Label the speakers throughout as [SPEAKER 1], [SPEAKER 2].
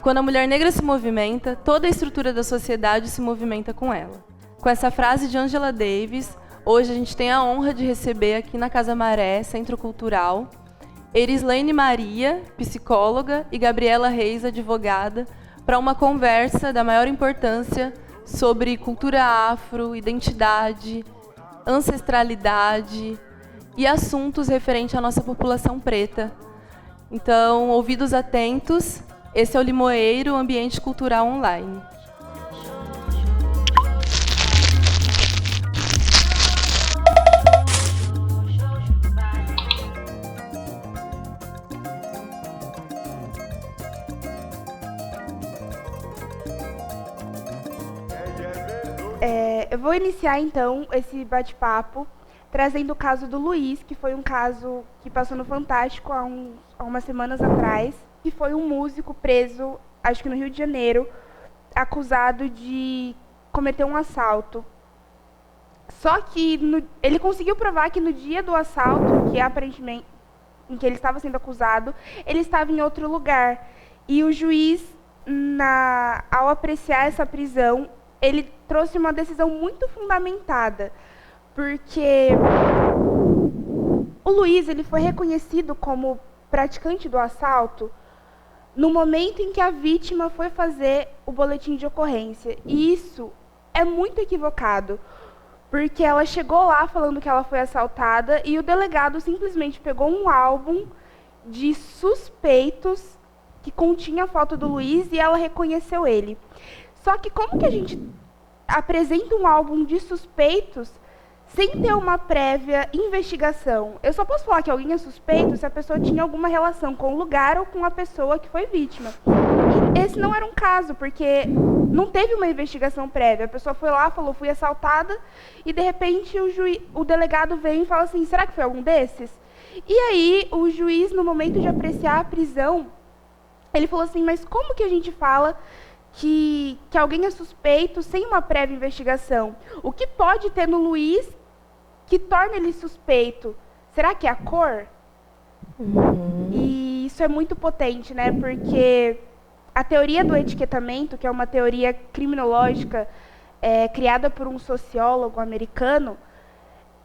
[SPEAKER 1] quando a mulher negra se movimenta, toda a estrutura da sociedade se movimenta com ela. Com essa frase de Angela Davis, hoje a gente tem a honra de receber aqui na Casa Maré, Centro Cultural, Erislane Maria, psicóloga, e Gabriela Reis, advogada, para uma conversa da maior importância sobre cultura afro, identidade, ancestralidade e assuntos referentes à nossa população preta. Então, ouvidos atentos, esse é o Limoeiro, Ambiente Cultural Online.
[SPEAKER 2] Eu vou iniciar, então, esse bate-papo trazendo o caso do Luiz, que foi um caso que passou no Fantástico há umas semanas atrás, que foi um músico preso, acho que no Rio de Janeiro, acusado de cometer um assalto. Só que ele conseguiu provar que no dia do assalto, que aparentemente em que ele estava sendo acusado, ele estava em outro lugar. E o juiz, ao apreciar essa prisão, ele trouxe uma decisão muito fundamentada, porque o Luiz ele foi reconhecido como praticante do assalto no momento em que a vítima foi fazer o boletim de ocorrência. E isso é muito equivocado, porque ela chegou lá falando que ela foi assaltada e o delegado simplesmente pegou um álbum de suspeitos que continha a foto do Luiz e ela reconheceu ele. Só que como que a gente apresenta um álbum de suspeitos sem ter uma prévia investigação? Eu só posso falar que alguém é suspeito se a pessoa tinha alguma relação com o lugar ou com a pessoa que foi vítima. E esse não era um caso, porque não teve uma investigação prévia. A pessoa foi lá, falou, fui assaltada, e de repente o delegado vem e fala assim, será que foi algum desses? E aí o juiz, no momento de apreciar a prisão, ele falou assim, mas como que a gente fala que alguém é suspeito sem uma prévia investigação? O que pode ter no Luiz que torna ele suspeito? Será que é a cor? E isso é muito potente, né? Porque a teoria do etiquetamento, que é uma teoria criminológica criada por um sociólogo americano,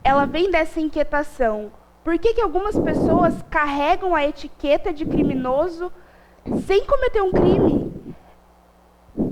[SPEAKER 2] ela vem dessa inquietação. Por que algumas pessoas carregam a etiqueta de criminoso sem cometer um crime?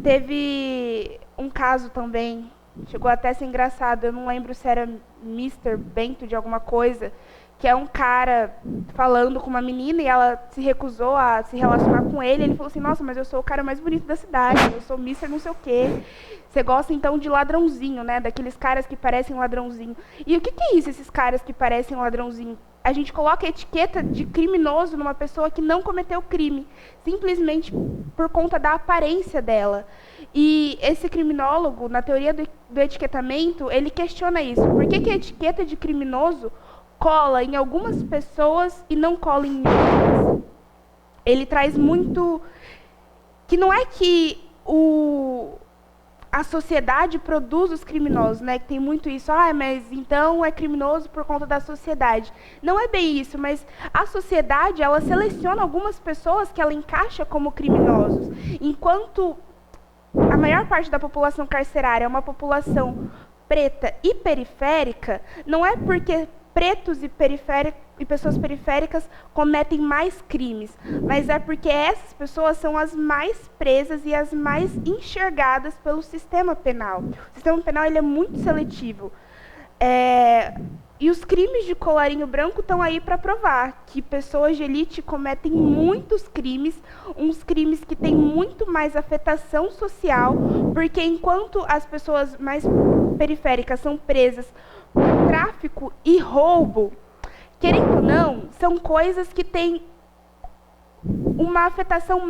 [SPEAKER 2] Teve um caso também, chegou até a ser engraçado, eu não lembro se era Mr. Bento de alguma coisa, que é um cara falando com uma menina e ela se recusou a se relacionar com ele. Ele falou assim, nossa, mas eu sou o cara mais bonito da cidade, eu sou Mr. não sei o quê. Você gosta, então, de ladrãozinho, né? Daqueles caras que parecem ladrãozinho. E o que é isso, esses caras que parecem ladrãozinho? A gente coloca a etiqueta de criminoso numa pessoa que não cometeu crime, simplesmente por conta da aparência dela. E esse criminólogo, na teoria do etiquetamento, ele questiona isso. Por que a etiqueta de criminoso cola em algumas pessoas e não cola em outras? Ele traz muito que não é que a sociedade produz os criminosos, né? Que tem muito isso, mas então é criminoso por conta da sociedade. Não é bem isso, mas a sociedade, ela seleciona algumas pessoas que ela encaixa como criminosos. Enquanto a maior parte da população carcerária é uma população preta e periférica, não é porque pretos e pessoas periféricas cometem mais crimes, mas é porque essas pessoas são as mais presas e as mais enxergadas pelo sistema penal. O sistema penal ele é muito seletivo. E os crimes de colarinho branco estão aí para provar que pessoas de elite cometem muitos crimes, uns crimes que têm muito mais afetação social, porque enquanto as pessoas mais periféricas são presas por tráfico e roubo, querendo ou não, são coisas que têm uma afetação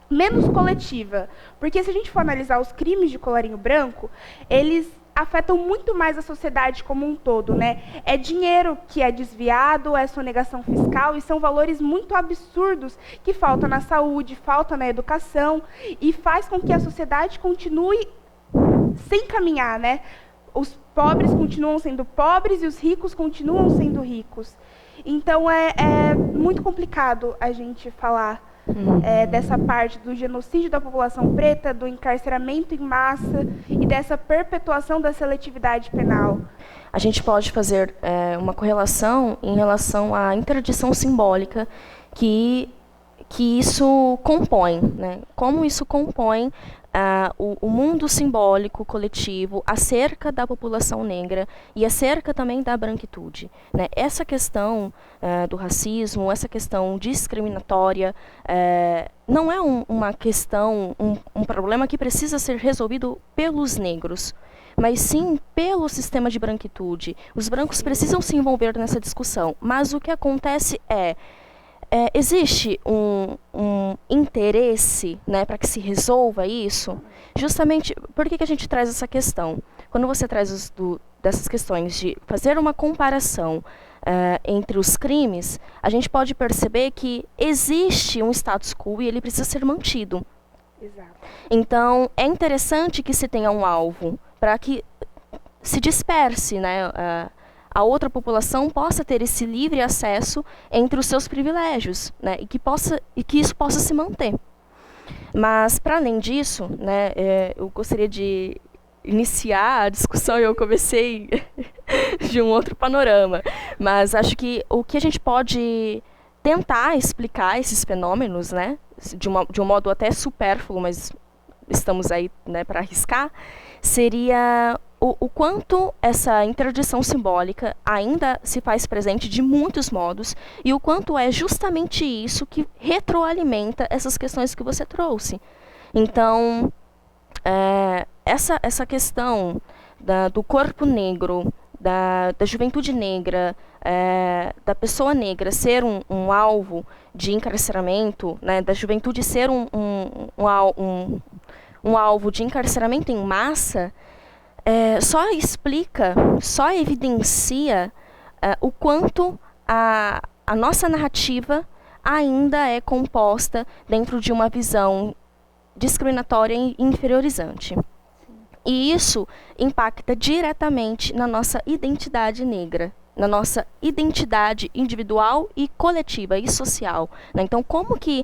[SPEAKER 2] menos coletiva. Porque se a gente for analisar os crimes de colarinho branco, eles afetam muito mais a sociedade como um todo, né? É dinheiro que é desviado, é sonegação fiscal, e são valores muito absurdos que faltam na saúde, faltam na educação, e faz com que a sociedade continue sem caminhar, né? Os pobres continuam sendo pobres e os ricos continuam sendo ricos. Então, é muito complicado a gente falar dessa parte do genocídio da população preta, do encarceramento em massa e dessa perpetuação da seletividade penal?
[SPEAKER 3] A gente pode fazer uma correlação em relação à interdição simbólica que isso compõe, né? Como isso compõe o mundo simbólico coletivo acerca da população negra e acerca também da branquitude, né? Essa questão do racismo, essa questão discriminatória, não é uma questão, um problema que precisa ser resolvido pelos negros, mas sim pelo sistema de branquitude. Os brancos precisam se envolver nessa discussão, mas o que acontece existe um interesse, né, para que se resolva isso? Justamente, por que a gente traz essa questão? Quando você traz dessas questões de fazer uma comparação entre os crimes, a gente pode perceber que existe um status quo e ele precisa ser mantido.
[SPEAKER 2] Exato.
[SPEAKER 3] Então, é interessante que se tenha um alvo para que se disperse, né, a outra população possa ter esse livre acesso entre os seus privilégios, né, e que isso possa se manter. Mas, para além disso, né, eu gostaria de iniciar a discussão, eu comecei de um outro panorama, mas acho que o que a gente pode tentar explicar esses fenômenos, né, de um modo até supérfluo, mas estamos aí, né, para arriscar, seria o quanto essa interdição simbólica ainda se faz presente de muitos modos e o quanto é justamente isso que retroalimenta essas questões que você trouxe. Então, essa questão do corpo negro, da juventude negra, da pessoa negra ser um alvo de encarceramento, né, da juventude ser um alvo de encarceramento em massa, só explica, só evidencia o quanto a nossa narrativa ainda é composta dentro de uma visão discriminatória e inferiorizante. Sim. E isso impacta diretamente na nossa identidade negra, na nossa identidade individual e coletiva e social, né? Então, como que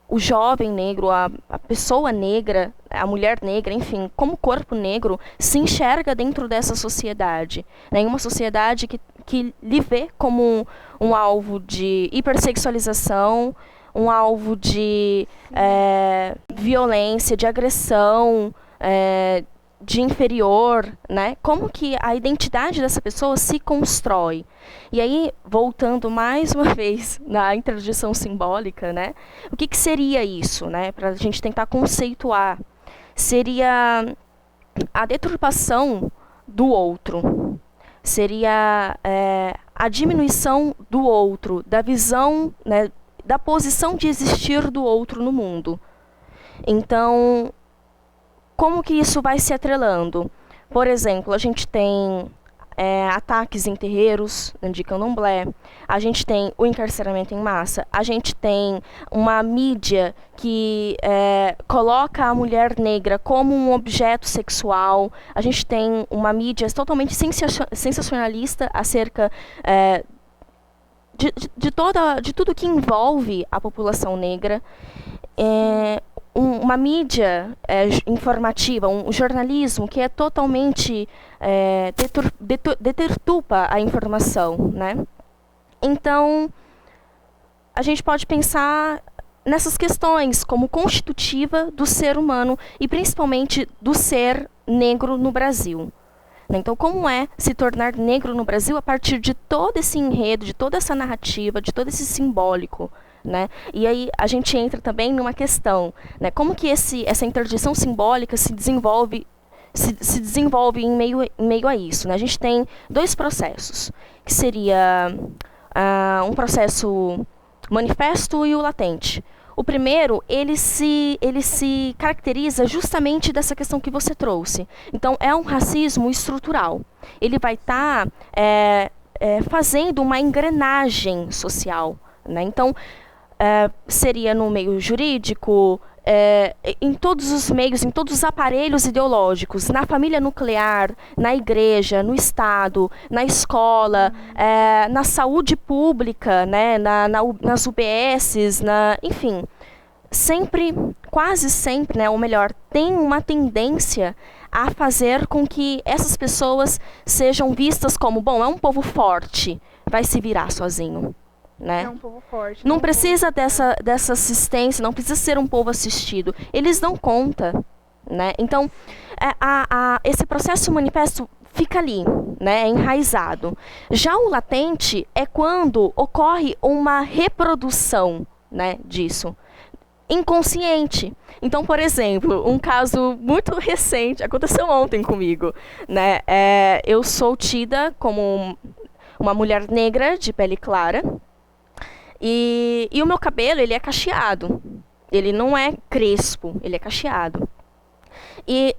[SPEAKER 3] o jovem negro, a pessoa negra, a mulher negra, enfim, como corpo negro, se enxerga dentro dessa sociedade, né? Em uma sociedade que lhe vê como um alvo de hipersexualização, um alvo de violência, de agressão, de inferior, né? Como que a identidade dessa pessoa se constrói? E aí, voltando mais uma vez na interdição simbólica, né? O que seria isso, né? Para a gente tentar conceituar. Seria a deturpação do outro. Seria a diminuição do outro, da visão, né, da posição de existir do outro no mundo. Então, como que isso vai se atrelando? Por exemplo, a gente tem ataques em terreiros de candomblé, a gente tem o encarceramento em massa, a gente tem uma mídia que coloca a mulher negra como um objeto sexual, a gente tem uma mídia totalmente sensacionalista acerca de tudo que envolve a população negra, uma mídia informativa, um jornalismo que é totalmente deturpa a informação, né? Então, a gente pode pensar nessas questões como constitutiva do ser humano e principalmente do ser negro no Brasil. Então, como é se tornar negro no Brasil a partir de todo esse enredo, de toda essa narrativa, de todo esse simbólico, né? E aí a gente entra também numa questão, né? Como que essa interdição simbólica se desenvolve em meio a isso, né? A gente tem dois processos, que seria um processo manifesto e o latente. O primeiro, ele se caracteriza justamente dessa questão que você trouxe. Então, é um racismo estrutural. Ele vai estar fazendo uma engrenagem social, né? Então, seria no meio jurídico, em todos os meios, em todos os aparelhos ideológicos, na família nuclear, na igreja, no Estado, na escola, na saúde pública, né, nas UBSs, enfim, sempre, quase sempre, né, ou melhor, tem uma tendência a fazer com que essas pessoas sejam vistas como, bom, é um povo forte, vai se virar sozinho. Né?
[SPEAKER 2] É um povo forte.
[SPEAKER 3] Não precisa dessa assistência, não precisa ser um povo assistido. Eles dão conta. Né? Então, esse processo manifesto fica ali, né? É enraizado. Já o latente é quando ocorre uma reprodução, né, disso. Inconsciente. Então, por exemplo, um caso muito recente, aconteceu ontem comigo. Né? Eu sou tida como uma mulher negra de pele clara. E o meu cabelo, ele é cacheado. Ele não é crespo, ele é cacheado. E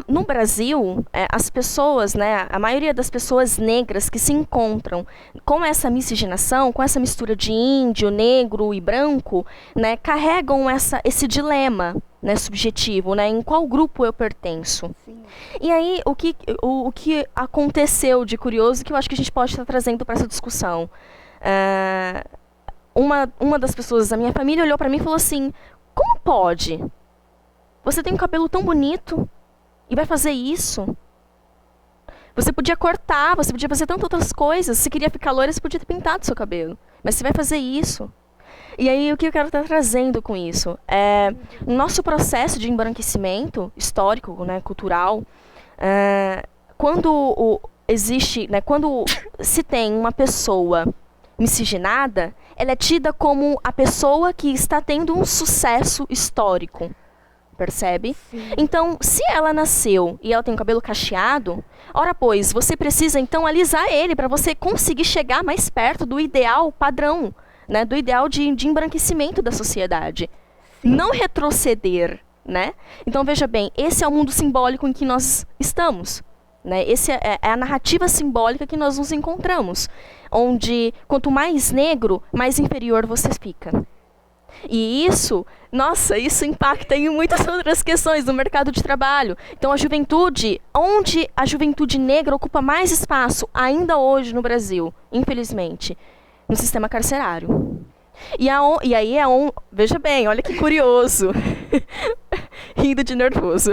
[SPEAKER 3] no Brasil, as pessoas, né, a maioria das pessoas negras que se encontram com essa miscigenação, com essa mistura de índio, negro e branco, né, carregam esse dilema, né, subjetivo, né, em qual grupo eu pertenço.
[SPEAKER 2] Sim.
[SPEAKER 3] E aí, o que aconteceu de curioso que eu acho que a gente pode estar trazendo para essa discussão? Uma das pessoas da minha família olhou para mim e falou assim: como pode? Você tem um cabelo tão bonito e vai fazer isso? Você podia cortar, você podia fazer tantas outras coisas. Se queria ficar loira, você podia ter pintado seu cabelo. Mas você vai fazer isso. E aí, o que eu quero estar trazendo com isso? O nosso processo de embranquecimento histórico, né, cultural, quando existe, né, quando se tem uma pessoa miscigenada, ela é tida como a pessoa que está tendo um sucesso histórico, percebe?
[SPEAKER 2] Sim.
[SPEAKER 3] Então, se ela nasceu e ela tem o cabelo cacheado, ora pois, você precisa então alisar ele para você conseguir chegar mais perto do ideal padrão, né, do ideal de embranquecimento da sociedade.
[SPEAKER 2] Sim.
[SPEAKER 3] Não retroceder, né? Então, veja bem, esse é o mundo simbólico em que nós estamos. Né? Essa é a narrativa simbólica que nós nos encontramos, onde quanto mais negro, mais inferior você fica. E isso impacta em muitas outras questões do mercado de trabalho. Então, a juventude, onde a juventude negra ocupa mais espaço, ainda hoje no Brasil, infelizmente, no sistema carcerário. E aí veja bem, olha que curioso. Rindo de nervoso.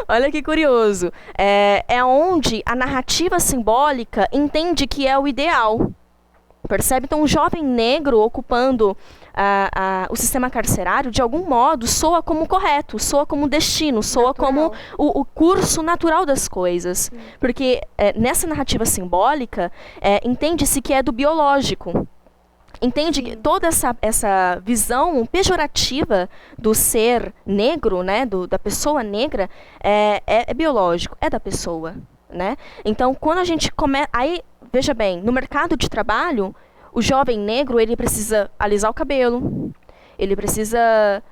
[SPEAKER 3] Olha que curioso. É onde a narrativa simbólica entende que é o ideal. Percebe? Então, um jovem negro ocupando o sistema carcerário, de algum modo, soa como correto, soa como destino, soa como o curso natural das coisas. Porque nessa narrativa simbólica, entende-se que é do biológico. Entende que toda essa visão pejorativa do ser negro, né, da pessoa negra, é biológico, é da pessoa, né? Então, quando a gente começa... Aí, veja bem, no mercado de trabalho, o jovem negro, ele precisa alisar o cabelo, ele precisa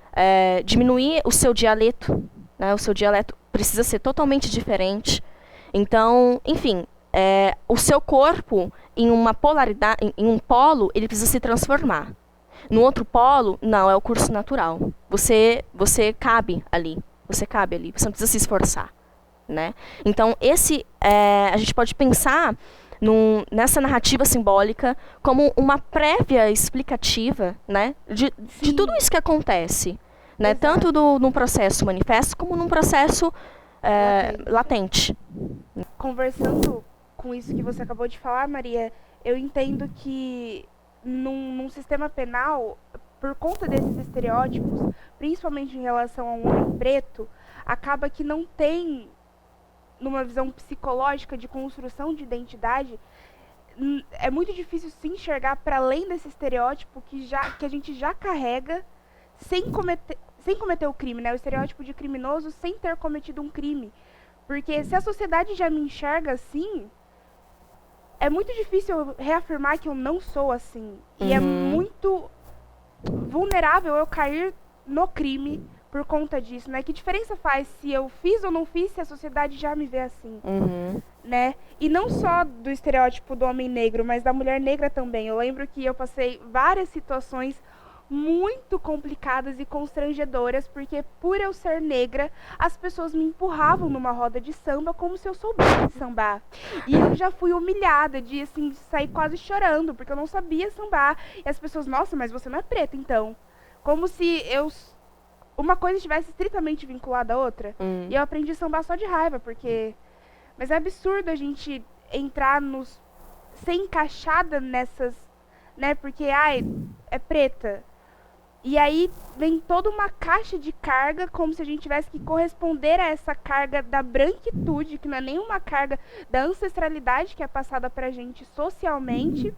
[SPEAKER 3] diminuir o seu dialeto, né? O seu dialeto precisa ser totalmente diferente. Então, enfim... o seu corpo, em uma polaridade, em um polo, ele precisa se transformar. No outro polo, não, é o curso natural. Você cabe ali. Você não precisa se esforçar. Né? Então, a gente pode pensar nessa narrativa simbólica como uma prévia explicativa, né, de tudo isso que acontece. Né? Tanto no processo manifesto como num processo latente.
[SPEAKER 2] Conversando com isso que você acabou de falar, Maria, eu entendo que num sistema penal, por conta desses estereótipos, principalmente em relação a um homem preto, acaba que não tem, numa visão psicológica de construção de identidade, é muito difícil se enxergar para além desse estereótipo que a gente já carrega sem cometer o crime, né? O estereótipo de criminoso sem ter cometido um crime. Porque se a sociedade já me enxerga assim, é muito difícil eu reafirmar que eu não sou assim. E é muito vulnerável eu cair no crime por conta disso, né? Que diferença faz se eu fiz ou não fiz, se a sociedade já me vê assim, né? E não só do estereótipo do homem negro, mas da mulher negra também. Eu lembro que eu passei várias situações muito complicadas e constrangedoras, porque por eu ser negra, as pessoas me empurravam numa roda de samba como se eu soubesse sambar. E eu já fui humilhada de, assim, sair quase chorando, porque eu não sabia sambar. E as pessoas, nossa, mas você não é preta, então. Como se uma coisa estivesse estritamente vinculada à outra. E eu aprendi a sambar só de raiva, porque... Mas é absurdo a gente entrar ser encaixada nessas, né? Porque, é preta. E aí vem toda uma caixa de carga, como se a gente tivesse que corresponder a essa carga da branquitude, que não é nenhuma carga da ancestralidade que é passada pra gente socialmente.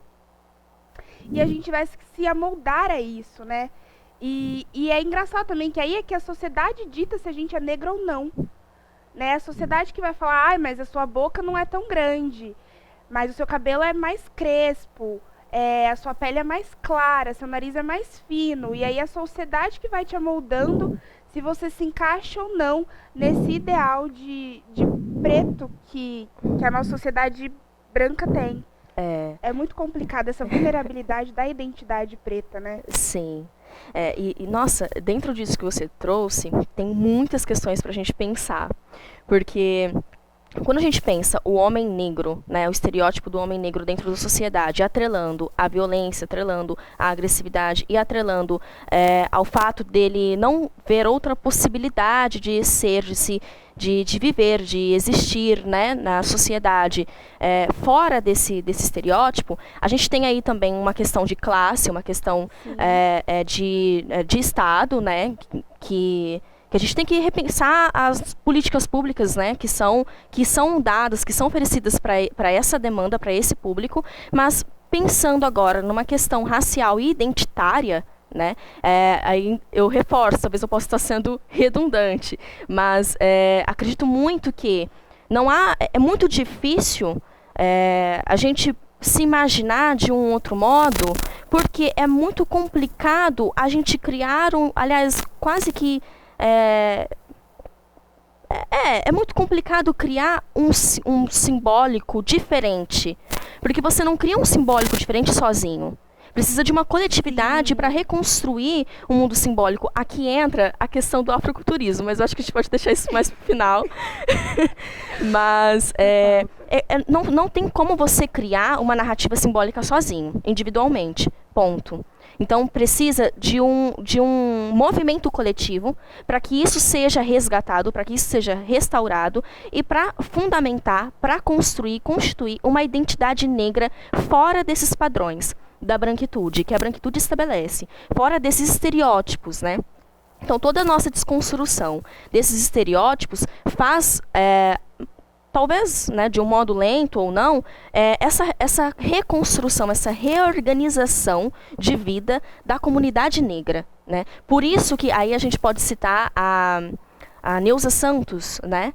[SPEAKER 2] E a gente tivesse que se amoldar a isso, né? E é engraçado também que aí é que a sociedade dita se a gente é negra ou não. Né? A sociedade que vai falar, mas a sua boca não é tão grande, mas o seu cabelo é mais crespo, a sua pele é mais clara, seu nariz é mais fino, e aí a sociedade que vai te amoldando se você se encaixa ou não nesse ideal de preto que a nossa sociedade branca tem. É muito complicado essa vulnerabilidade da identidade preta, né?
[SPEAKER 3] Sim. Nossa, dentro disso que você trouxe, tem muitas questões para a gente pensar. Porque quando a gente pensa o homem negro, né, o estereótipo do homem negro dentro da sociedade, atrelando a violência, atrelando a agressividade e atrelando ao fato dele não ver outra possibilidade de ser, de viver, de existir, né, na sociedade, fora desse estereótipo, a gente tem aí também uma questão de classe, uma questão de Estado, né, que a gente tem que repensar as políticas públicas, né, que são dadas, que são oferecidas para essa demanda, para esse público, mas pensando agora numa questão racial e identitária, né, aí eu reforço, talvez eu possa estar sendo redundante, mas acredito muito que é muito difícil a gente se imaginar de um outro modo, porque é muito complicado a gente criar aliás, quase que é muito complicado criar um simbólico diferente, porque você não cria um simbólico diferente sozinho. Precisa de uma coletividade para reconstruir um mundo simbólico. Aqui entra a questão do afroculturismo, mas eu acho que a gente pode deixar isso mais para o final. Mas não tem como você criar uma narrativa simbólica sozinho, individualmente. Ponto. Então, precisa de um movimento coletivo para que isso seja resgatado, para que isso seja restaurado e para fundamentar, para constituir uma identidade negra fora desses padrões da branquitude, que a branquitude estabelece, fora desses estereótipos, né? Então, toda a nossa desconstrução desses estereótipos faz... talvez, né, de um modo lento ou não, essa reconstrução, essa reorganização de vida da comunidade negra, né? Por isso que aí a gente pode citar a Neuza Santos, né?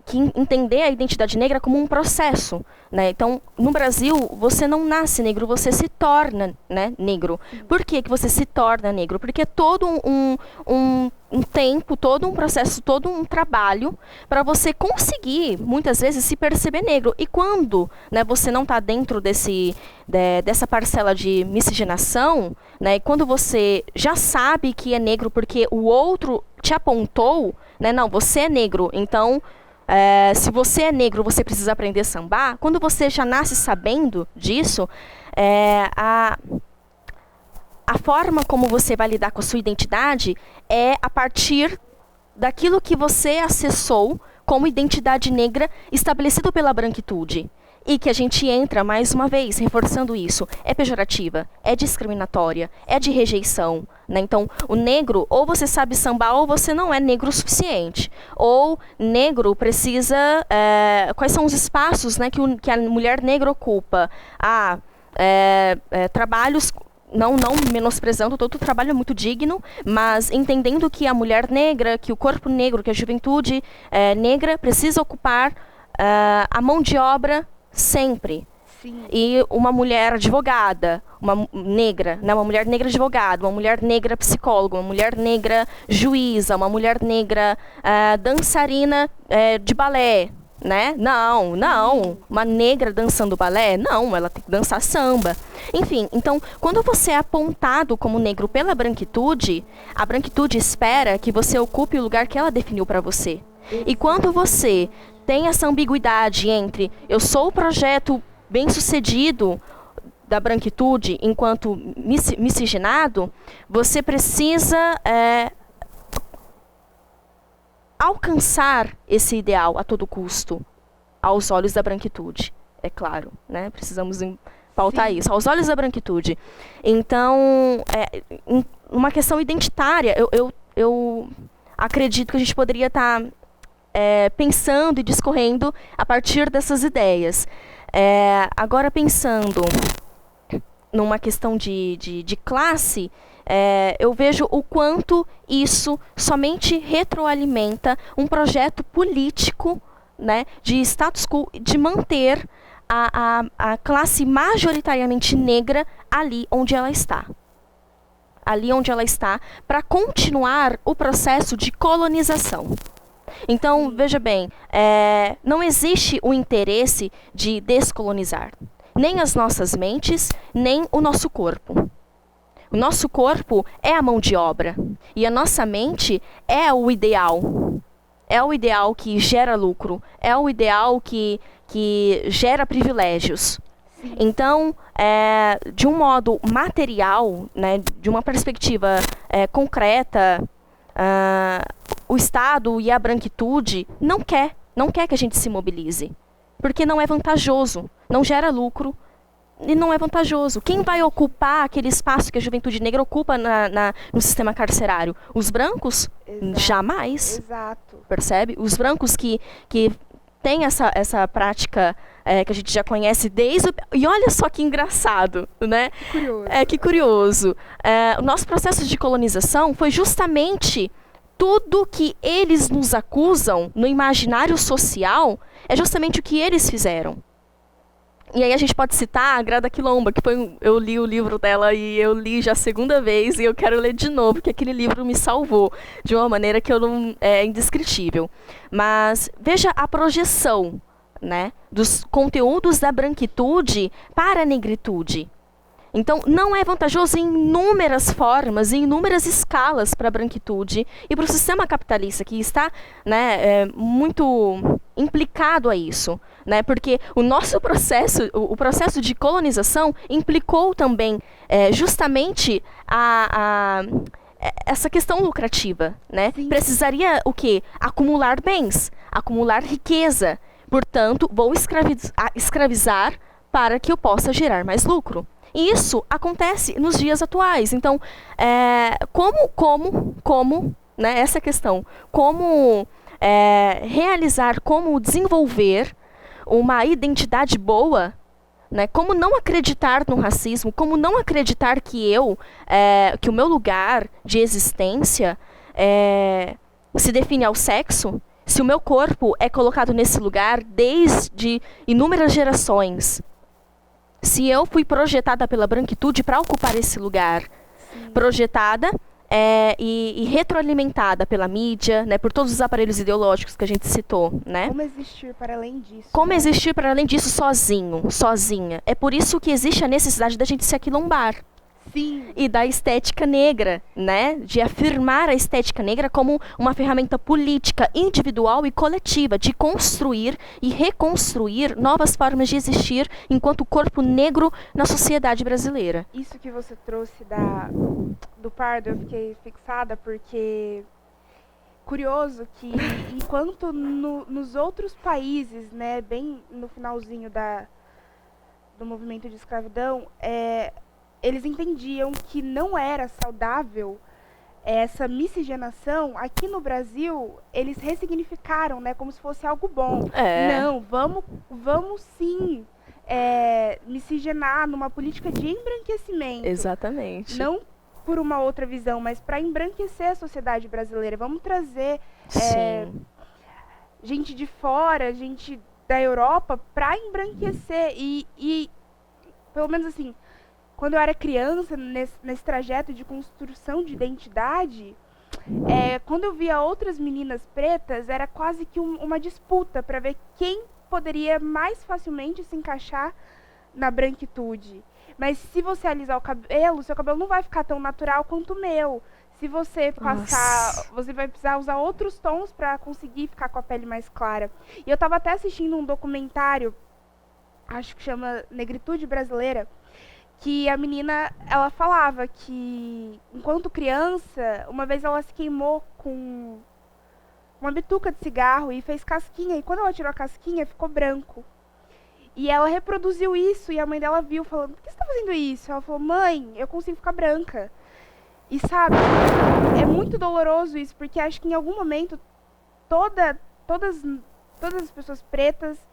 [SPEAKER 3] Que entender a identidade negra como um processo, né? Então, no Brasil, você não nasce negro, você se torna, né, negro. Por que você se torna negro? Porque é todo um tempo, todo um processo, todo um trabalho para você conseguir, muitas vezes, se perceber negro. E quando, né, você não está dentro dessa parcela de miscigenação, né, e quando você já sabe que é negro porque o outro te apontou, né, não, você é negro, então... se você é negro, você precisa aprender a sambar. Quando você já nasce sabendo disso, a forma como você vai lidar com a sua identidade é a partir daquilo que você acessou como identidade negra estabelecido pela branquitude. E que a gente entra, mais uma vez, reforçando isso, é pejorativa, é discriminatória, é de rejeição, né? Então, o negro, ou você sabe sambar, ou você não é negro o suficiente. Ou negro precisa... quais são os espaços, né, que a mulher negra ocupa? Trabalhos... Não menosprezando, todo o trabalho é muito digno, mas entendendo que a mulher negra, que o corpo negro, que a juventude negra precisa ocupar a mão de obra sempre.
[SPEAKER 2] Sim.
[SPEAKER 3] E uma mulher advogada, uma negra, né, uma mulher negra advogada, uma mulher negra psicóloga, uma mulher negra juíza, uma mulher negra dançarina de balé, né? Não. Uma negra dançando balé? Não, ela tem que dançar samba. Enfim, então, quando você é apontado como negro pela branquitude, a branquitude espera que você ocupe o lugar que ela definiu para você. E quando você tem essa ambiguidade entre eu sou o projeto bem-sucedido da branquitude enquanto miscigenado, você precisa alcançar esse ideal a todo custo, aos olhos da branquitude, é claro, né? Precisamos pautar isso, aos olhos da branquitude. Então, uma questão identitária, eu acredito que a gente poderia estar pensando e discorrendo a partir dessas ideias. Agora, pensando numa questão de classe, eu vejo o quanto isso somente retroalimenta um projeto político, né, de status quo, de manter a classe majoritariamente negra ali onde ela está. Ali onde ela está, para continuar o processo de colonização. Então, veja bem, não existe o interesse de descolonizar. Nem as nossas mentes, nem o nosso corpo. O nosso corpo é a mão de obra. E a nossa mente é o ideal. É o ideal que gera lucro. É o ideal que gera privilégios. Sim. Então, de um modo material, né, de uma perspectiva concreta, o Estado e a branquitude não quer que a gente se mobilize. Porque não é vantajoso, não gera lucro e não é vantajoso. Quem vai ocupar aquele espaço que a juventude negra ocupa no sistema carcerário? Os brancos? Exato. Jamais.
[SPEAKER 2] Exato.
[SPEAKER 3] Percebe? Os brancos que têm essa prática que a gente já conhece desde... E olha só que engraçado, né?
[SPEAKER 2] Que curioso.
[SPEAKER 3] Que curioso. O nosso processo de colonização foi justamente... Tudo que eles nos acusam no imaginário social é justamente o que eles fizeram. E aí a gente pode citar a Grada Quilomba, que eu li o livro dela e eu li já a segunda vez e eu quero ler de novo, porque aquele livro me salvou de uma maneira que é indescritível. Mas veja a projeção, né, dos conteúdos da branquitude para a negritude. Então, não é vantajoso em inúmeras formas, em inúmeras escalas para a branquitude e para o sistema capitalista, que está, né, muito implicado a isso. Né, porque o nosso processo, o processo de colonização, implicou também justamente essa questão lucrativa. Né? Precisaria o quê? Acumular bens, acumular riqueza. Portanto, vou escravizar para que eu possa gerar mais lucro. E isso acontece nos dias atuais. Então, como, né, essa questão, como realizar, como desenvolver uma identidade boa, né, como não acreditar no racismo, como não acreditar que que o meu lugar de existência se define ao sexo, se o meu corpo é colocado nesse lugar desde inúmeras gerações. Se eu fui projetada pela branquitude para ocupar esse lugar, sim, projetada e retroalimentada pela mídia, né, por todos os aparelhos ideológicos que a gente citou, né?
[SPEAKER 2] Como existir para além disso?
[SPEAKER 3] Como existir para além disso sozinha? É por isso que existe a necessidade da gente se aquilombar.
[SPEAKER 2] Sim.
[SPEAKER 3] E da estética negra, né? De afirmar a estética negra como uma ferramenta política, individual e coletiva, de construir e reconstruir novas formas de existir enquanto corpo negro na sociedade brasileira.
[SPEAKER 2] Isso que você trouxe do Pardo, eu fiquei fixada porque curioso que enquanto nos outros países, né, bem no finalzinho do movimento de escravidão, eles entendiam que não era saudável essa miscigenação. Aqui no Brasil, eles ressignificaram, né, como se fosse algo bom. Não, vamos sim miscigenar numa política de embranquecimento.
[SPEAKER 3] Exatamente.
[SPEAKER 2] Não por uma outra visão, mas para embranquecer a sociedade brasileira. Vamos trazer gente de fora, gente da Europa, para embranquecer. E, pelo menos assim, quando eu era criança, nesse trajeto de construção de identidade, quando eu via outras meninas pretas, era quase que uma disputa para ver quem poderia mais facilmente se encaixar na branquitude. Mas se você alisar o cabelo, seu cabelo não vai ficar tão natural quanto o meu. Se você passar, você vai precisar usar outros tons para conseguir ficar com a pele mais clara. E eu tava até assistindo um documentário, acho que chama Negritude Brasileira, que a menina, ela falava que, enquanto criança, uma vez ela se queimou com uma bituca de cigarro e fez casquinha. E quando ela tirou a casquinha, ficou branco. E ela reproduziu isso e a mãe dela viu, falando, por que você tá fazendo isso? Ela falou, mãe, eu consigo ficar branca. E sabe, é muito doloroso isso, porque acho que em algum momento todas as pessoas pretas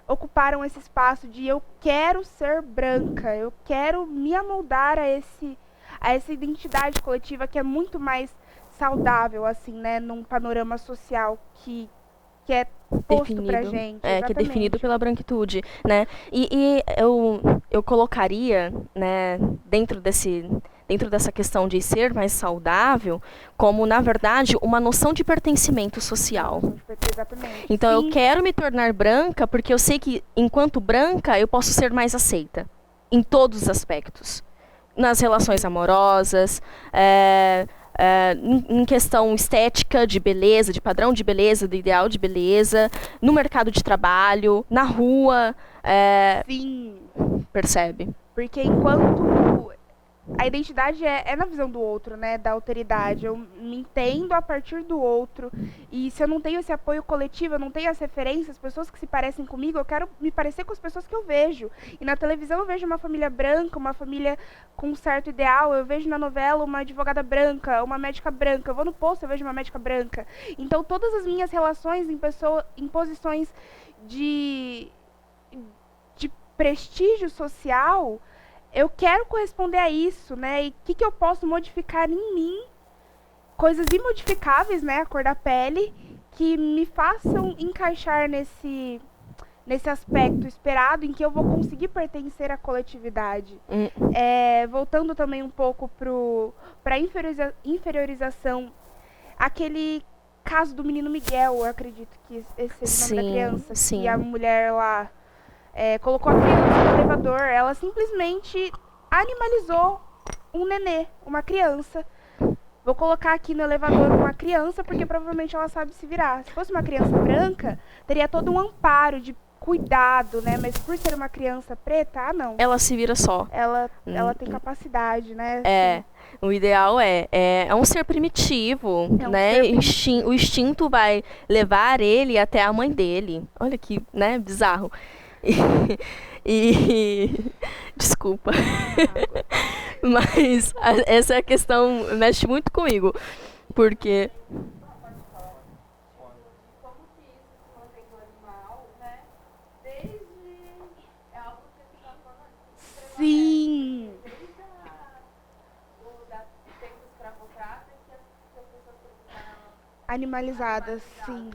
[SPEAKER 2] ocuparam esse espaço de eu quero ser branca, eu quero me amoldar a essa identidade coletiva que é muito mais saudável, assim, né, num panorama social que é posto pra gente.
[SPEAKER 3] Que é definido pela branquitude, né? E eu colocaria, né, dentro dessa questão de ser mais saudável, como, na verdade, uma noção de pertencimento social.
[SPEAKER 2] Exatamente.
[SPEAKER 3] Então, eu quero me tornar branca porque eu sei que, enquanto branca, eu posso ser mais aceita, em todos os aspectos. Nas relações amorosas, em questão estética, de beleza, de padrão de beleza, do ideal de beleza, no mercado de trabalho, na rua.
[SPEAKER 2] Sim.
[SPEAKER 3] Percebe?
[SPEAKER 2] Porque enquanto a identidade é na visão do outro, né? Da alteridade. Eu me entendo a partir do outro. E se eu não tenho esse apoio coletivo, eu não tenho as referências, as pessoas que se parecem comigo, eu quero me parecer com as pessoas que eu vejo. E na televisão eu vejo uma família branca, uma família com um certo ideal. Eu vejo na novela uma advogada branca, uma médica branca. Eu vou no posto, eu vejo uma médica branca. Então todas as minhas relações em posições de prestígio social, eu quero corresponder a isso, né? E o que eu posso modificar em mim? Coisas imodificáveis, né? A cor da pele, que me façam encaixar nesse aspecto esperado em que eu vou conseguir pertencer à coletividade. Voltando também um pouco para a inferiorização, aquele caso do menino Miguel, eu acredito que esse seja o nome da criança,
[SPEAKER 3] sim.
[SPEAKER 2] Que a mulher lá colocou a criança no elevador, ela simplesmente animalizou um nenê, uma criança. Vou colocar aqui no elevador uma criança, porque provavelmente ela sabe se virar. Se fosse uma criança branca, teria todo um amparo de cuidado, né? Mas por ser uma criança preta, não.
[SPEAKER 3] Ela se vira só.
[SPEAKER 2] Ela tem capacidade, né?
[SPEAKER 3] O ideal é um ser primitivo, né? O instinto vai levar ele até a mãe dele. Olha que, né, bizarro. Desculpa. Mas essa é a questão, mexe muito comigo. Porque
[SPEAKER 2] sim. Animalizadas, sim.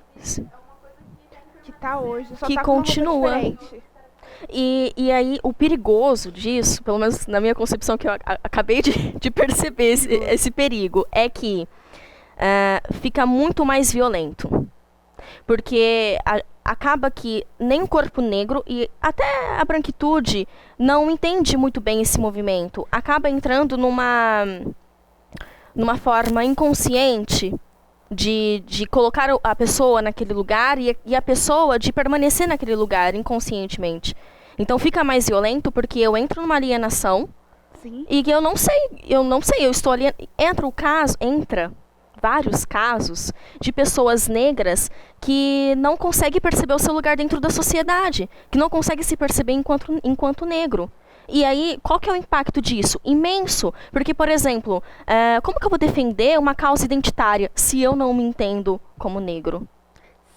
[SPEAKER 2] Que tá hoje, só
[SPEAKER 3] que
[SPEAKER 2] tá
[SPEAKER 3] continua.
[SPEAKER 2] Com uma roupa diferente.
[SPEAKER 3] E aí, o perigoso disso, pelo menos na minha concepção, que eu acabei de perceber esse perigo, é que fica muito mais violento. Porque acaba que nem o corpo negro e até a branquitude não entende muito bem esse movimento. Acaba entrando numa forma inconsciente de colocar a pessoa naquele lugar e a pessoa de permanecer naquele lugar inconscientemente. Então fica mais violento porque eu entro numa alienação.
[SPEAKER 2] Sim.
[SPEAKER 3] E que eu não sei, eu estou ali. Entra vários casos de pessoas negras que não conseguem perceber o seu lugar dentro da sociedade, que não conseguem se perceber enquanto negro. E aí, qual que é o impacto disso? Imenso. Porque, por exemplo, como que eu vou defender uma causa identitária se eu não me entendo como negro?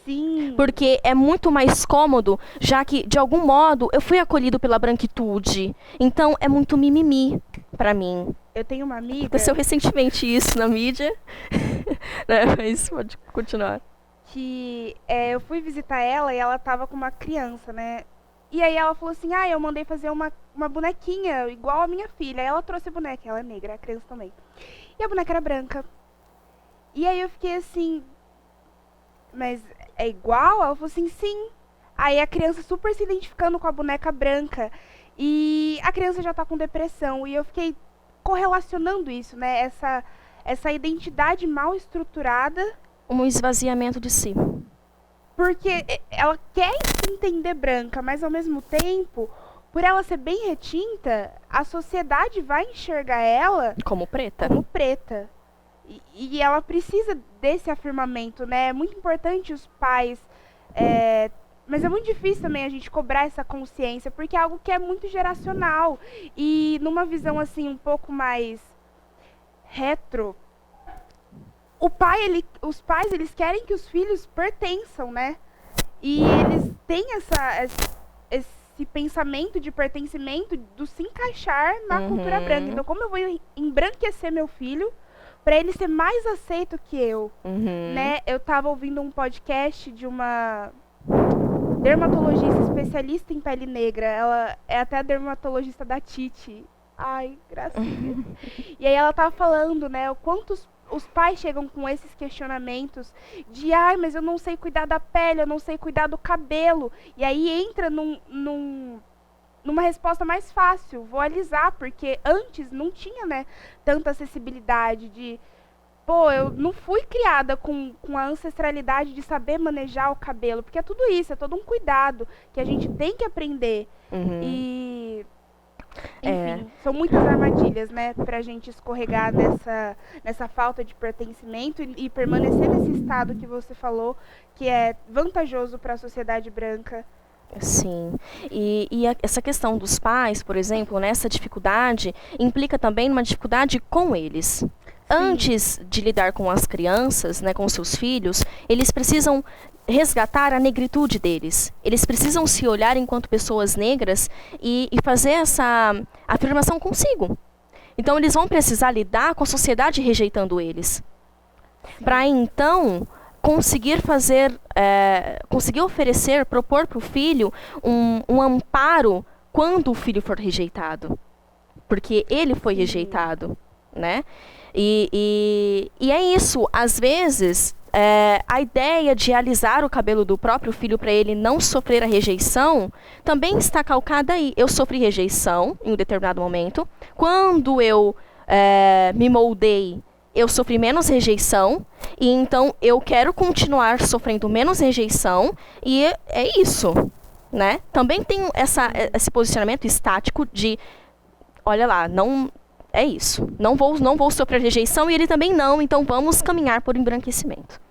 [SPEAKER 2] Sim.
[SPEAKER 3] Porque é muito mais cômodo, já que, de algum modo, eu fui acolhido pela branquitude. Então, é muito mimimi pra mim.
[SPEAKER 2] Eu tenho uma amiga...
[SPEAKER 3] Aconteceu recentemente isso na mídia. Né? Mas pode continuar.
[SPEAKER 2] Que eu fui visitar ela e ela tava com uma criança, né? E aí ela falou assim, eu mandei fazer uma bonequinha igual a minha filha. Aí ela trouxe a boneca, ela é negra, a criança também. E a boneca era branca. E aí eu fiquei assim, mas é igual? Ela falou assim, sim. Aí a criança super se identificando com a boneca branca. e a criança já está com depressão. E eu fiquei correlacionando isso, né? Essa identidade mal estruturada.
[SPEAKER 3] Um esvaziamento de si.
[SPEAKER 2] Porque ela quer se entender branca, mas ao mesmo tempo, por ela ser bem retinta, a sociedade vai enxergar ela
[SPEAKER 3] Como preta.
[SPEAKER 2] como preta. E ela precisa desse afirmamento, né? É muito importante os pais, mas é muito difícil também a gente cobrar essa consciência, porque é algo que é muito geracional. E numa visão assim um pouco mais retro, os pais eles querem que os filhos pertençam, né? E eles têm esse pensamento de pertencimento, do se encaixar na cultura branca. Então, como eu vou embranquecer meu filho para ele ser mais aceito que eu, né? Eu estava ouvindo um podcast de uma dermatologista especialista em pele negra. Ela é até a dermatologista da Titi. Ai, gracinha. E aí ela tava falando, né, o quanto os pais chegam com esses questionamentos de, mas eu não sei cuidar da pele, eu não sei cuidar do cabelo. E aí entra numa resposta mais fácil, vou alisar, porque antes não tinha, né, tanta acessibilidade de... Pô, eu não fui criada com a ancestralidade de saber manejar o cabelo, porque é tudo isso, é todo um cuidado que a gente tem que aprender. E... Enfim, são muitas armadilhas, né, pra gente escorregar nessa falta de pertencimento e permanecer nesse estado que você falou, que é vantajoso para a sociedade branca.
[SPEAKER 3] Sim. Essa questão dos pais, por exemplo, né, essa dificuldade implica também uma dificuldade com eles. Sim. Antes de lidar com as crianças, né, com seus filhos, eles precisam resgatar a negritude deles. Eles precisam se olhar enquanto pessoas negras e fazer essa afirmação consigo. Então, eles vão precisar lidar com a sociedade rejeitando eles. Para então conseguir conseguir oferecer, propor para o filho um amparo quando o filho for rejeitado. Porque ele foi rejeitado, né? E é isso. Às vezes... a ideia de alisar o cabelo do próprio filho para ele não sofrer a rejeição também está calcada aí. Eu sofri rejeição em um determinado momento. Quando eu me moldei, eu sofri menos rejeição. E então eu quero continuar sofrendo menos rejeição. E é isso, né? Também tem esse posicionamento estático de... Olha lá, não... É isso. Não vou sofrer rejeição e ele também não. Então vamos caminhar por embranquecimento.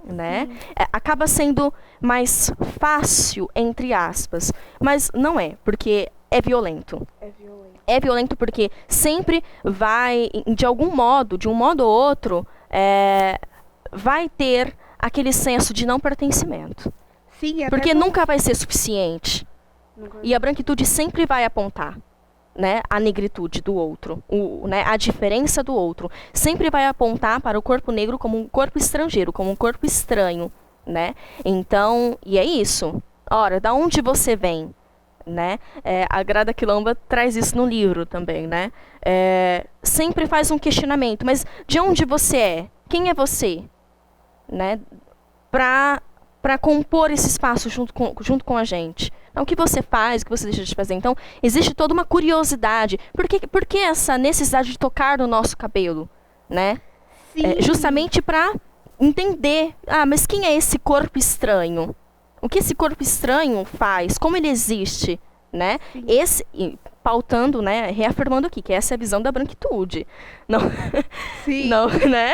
[SPEAKER 3] Né? Acaba sendo mais fácil, entre aspas. Mas não é, porque é violento. É violento porque sempre vai, de algum modo, de um modo ou outro, vai ter aquele senso de não pertencimento.
[SPEAKER 2] Sim,
[SPEAKER 3] porque nunca vai ser suficiente. E a branquitude sempre vai apontar, né, a negritude do outro, né, a diferença do outro. Sempre vai apontar para o corpo negro como um corpo estrangeiro, como um corpo estranho, né? Então, e é isso. Ora, da onde você vem? Né? A Grada Quilomba traz isso no livro também, né? Sempre faz um questionamento, mas de onde você é? Quem é você? Né? Para compor esse espaço junto com a gente. Então, o que você faz, o que você deixa de fazer? Então, existe toda uma curiosidade. Por que essa necessidade de tocar no nosso cabelo? Né? Justamente para entender, mas quem é esse corpo estranho? O que esse corpo estranho faz? Como ele existe? Né? Pautando, né? Reafirmando aqui, que essa é a visão da branquitude. Não, não, né?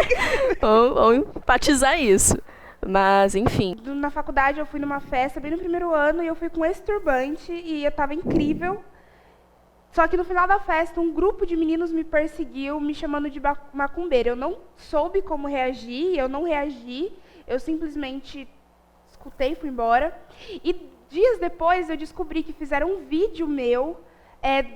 [SPEAKER 3] Vamos enfatizar isso. Mas, enfim.
[SPEAKER 2] Na faculdade eu fui numa festa bem no primeiro ano e eu fui com esse turbante e eu tava incrível. Só que no final da festa um grupo de meninos me perseguiu, me chamando de macumbeira. Eu não soube como reagir, eu não reagi, eu simplesmente escutei e fui embora. E dias depois eu descobri que fizeram um vídeo meu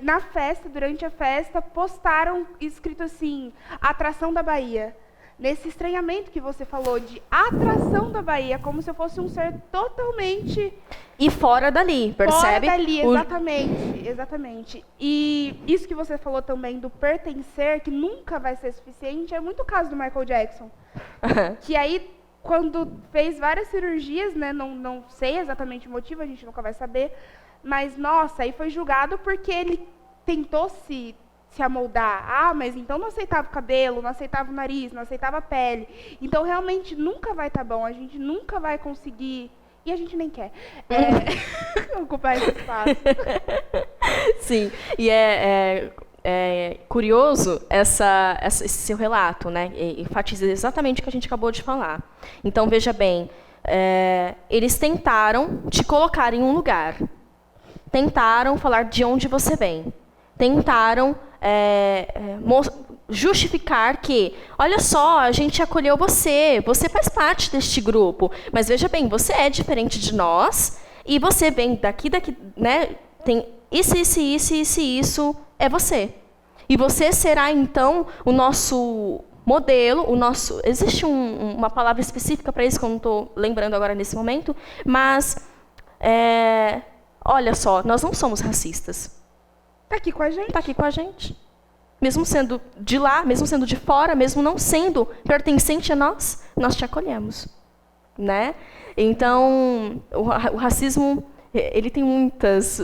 [SPEAKER 2] na festa, durante a festa, postaram escrito assim, Atração da Bahia. Nesse estranhamento que você falou de atração da Bahia, como se eu fosse um ser totalmente...
[SPEAKER 3] E fora dali, percebe?
[SPEAKER 2] Fora dali, exatamente. E isso que você falou também do pertencer, que nunca vai ser suficiente, é muito o caso do Michael Jackson. Que aí, quando fez várias cirurgias, né, não sei exatamente o motivo, a gente nunca vai saber, Mas, nossa, aí foi julgado porque ele tentou se amoldar. Ah, mas então não aceitava o cabelo, não aceitava o nariz, não aceitava a pele. Então, realmente, nunca vai estar bom. A gente nunca vai conseguir... E a gente nem quer ocupar esse espaço.
[SPEAKER 3] Sim, e é curioso esse seu relato, né? Enfatiza exatamente o que a gente acabou de falar. Então, veja bem, eles tentaram te colocar em um lugar, tentaram falar de onde você vem, tentaram justificar que, olha só, a gente acolheu você faz parte deste grupo, mas veja bem, você é diferente de nós, e você vem daqui, né, tem isso, é você. E você será, então, o nosso modelo, existe uma palavra específica para isso, que eu não estou lembrando agora nesse momento, mas, olha só, nós não somos racistas.
[SPEAKER 2] Está aqui com a gente.
[SPEAKER 3] Está aqui com a gente. Mesmo sendo de lá, mesmo sendo de fora, mesmo não sendo pertencente a nós te acolhemos, né? Então, o racismo, ele tem muitas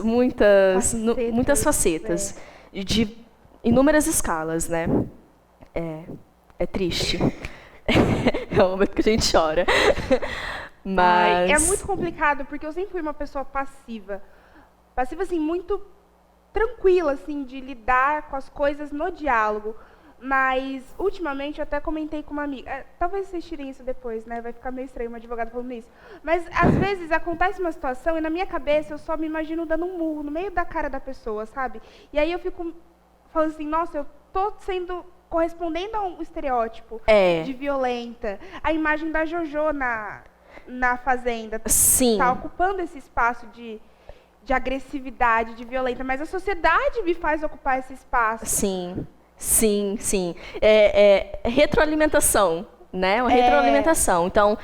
[SPEAKER 3] facetas, de inúmeras escalas, né? É triste. É um momento que a gente chora. Mas...
[SPEAKER 2] é muito complicado, porque eu sempre fui uma pessoa passiva. Passiva, assim, muito tranquila, assim, de lidar com as coisas no diálogo. Mas, ultimamente, eu até comentei com uma amiga. Talvez vocês tirem isso depois, né? Vai ficar meio estranho uma advogada falando isso. Mas, às vezes, acontece uma situação e, na minha cabeça, eu só me imagino dando um murro no meio da cara da pessoa, sabe? E aí eu fico falando assim, nossa, eu tô correspondendo a um estereótipo de violenta. A imagem da Jojo na Fazenda.
[SPEAKER 3] Sim.
[SPEAKER 2] Está ocupando esse espaço de agressividade, de violenta, mas a sociedade me faz ocupar esse espaço.
[SPEAKER 3] Sim. É retroalimentação, né? Uma retroalimentação. Então,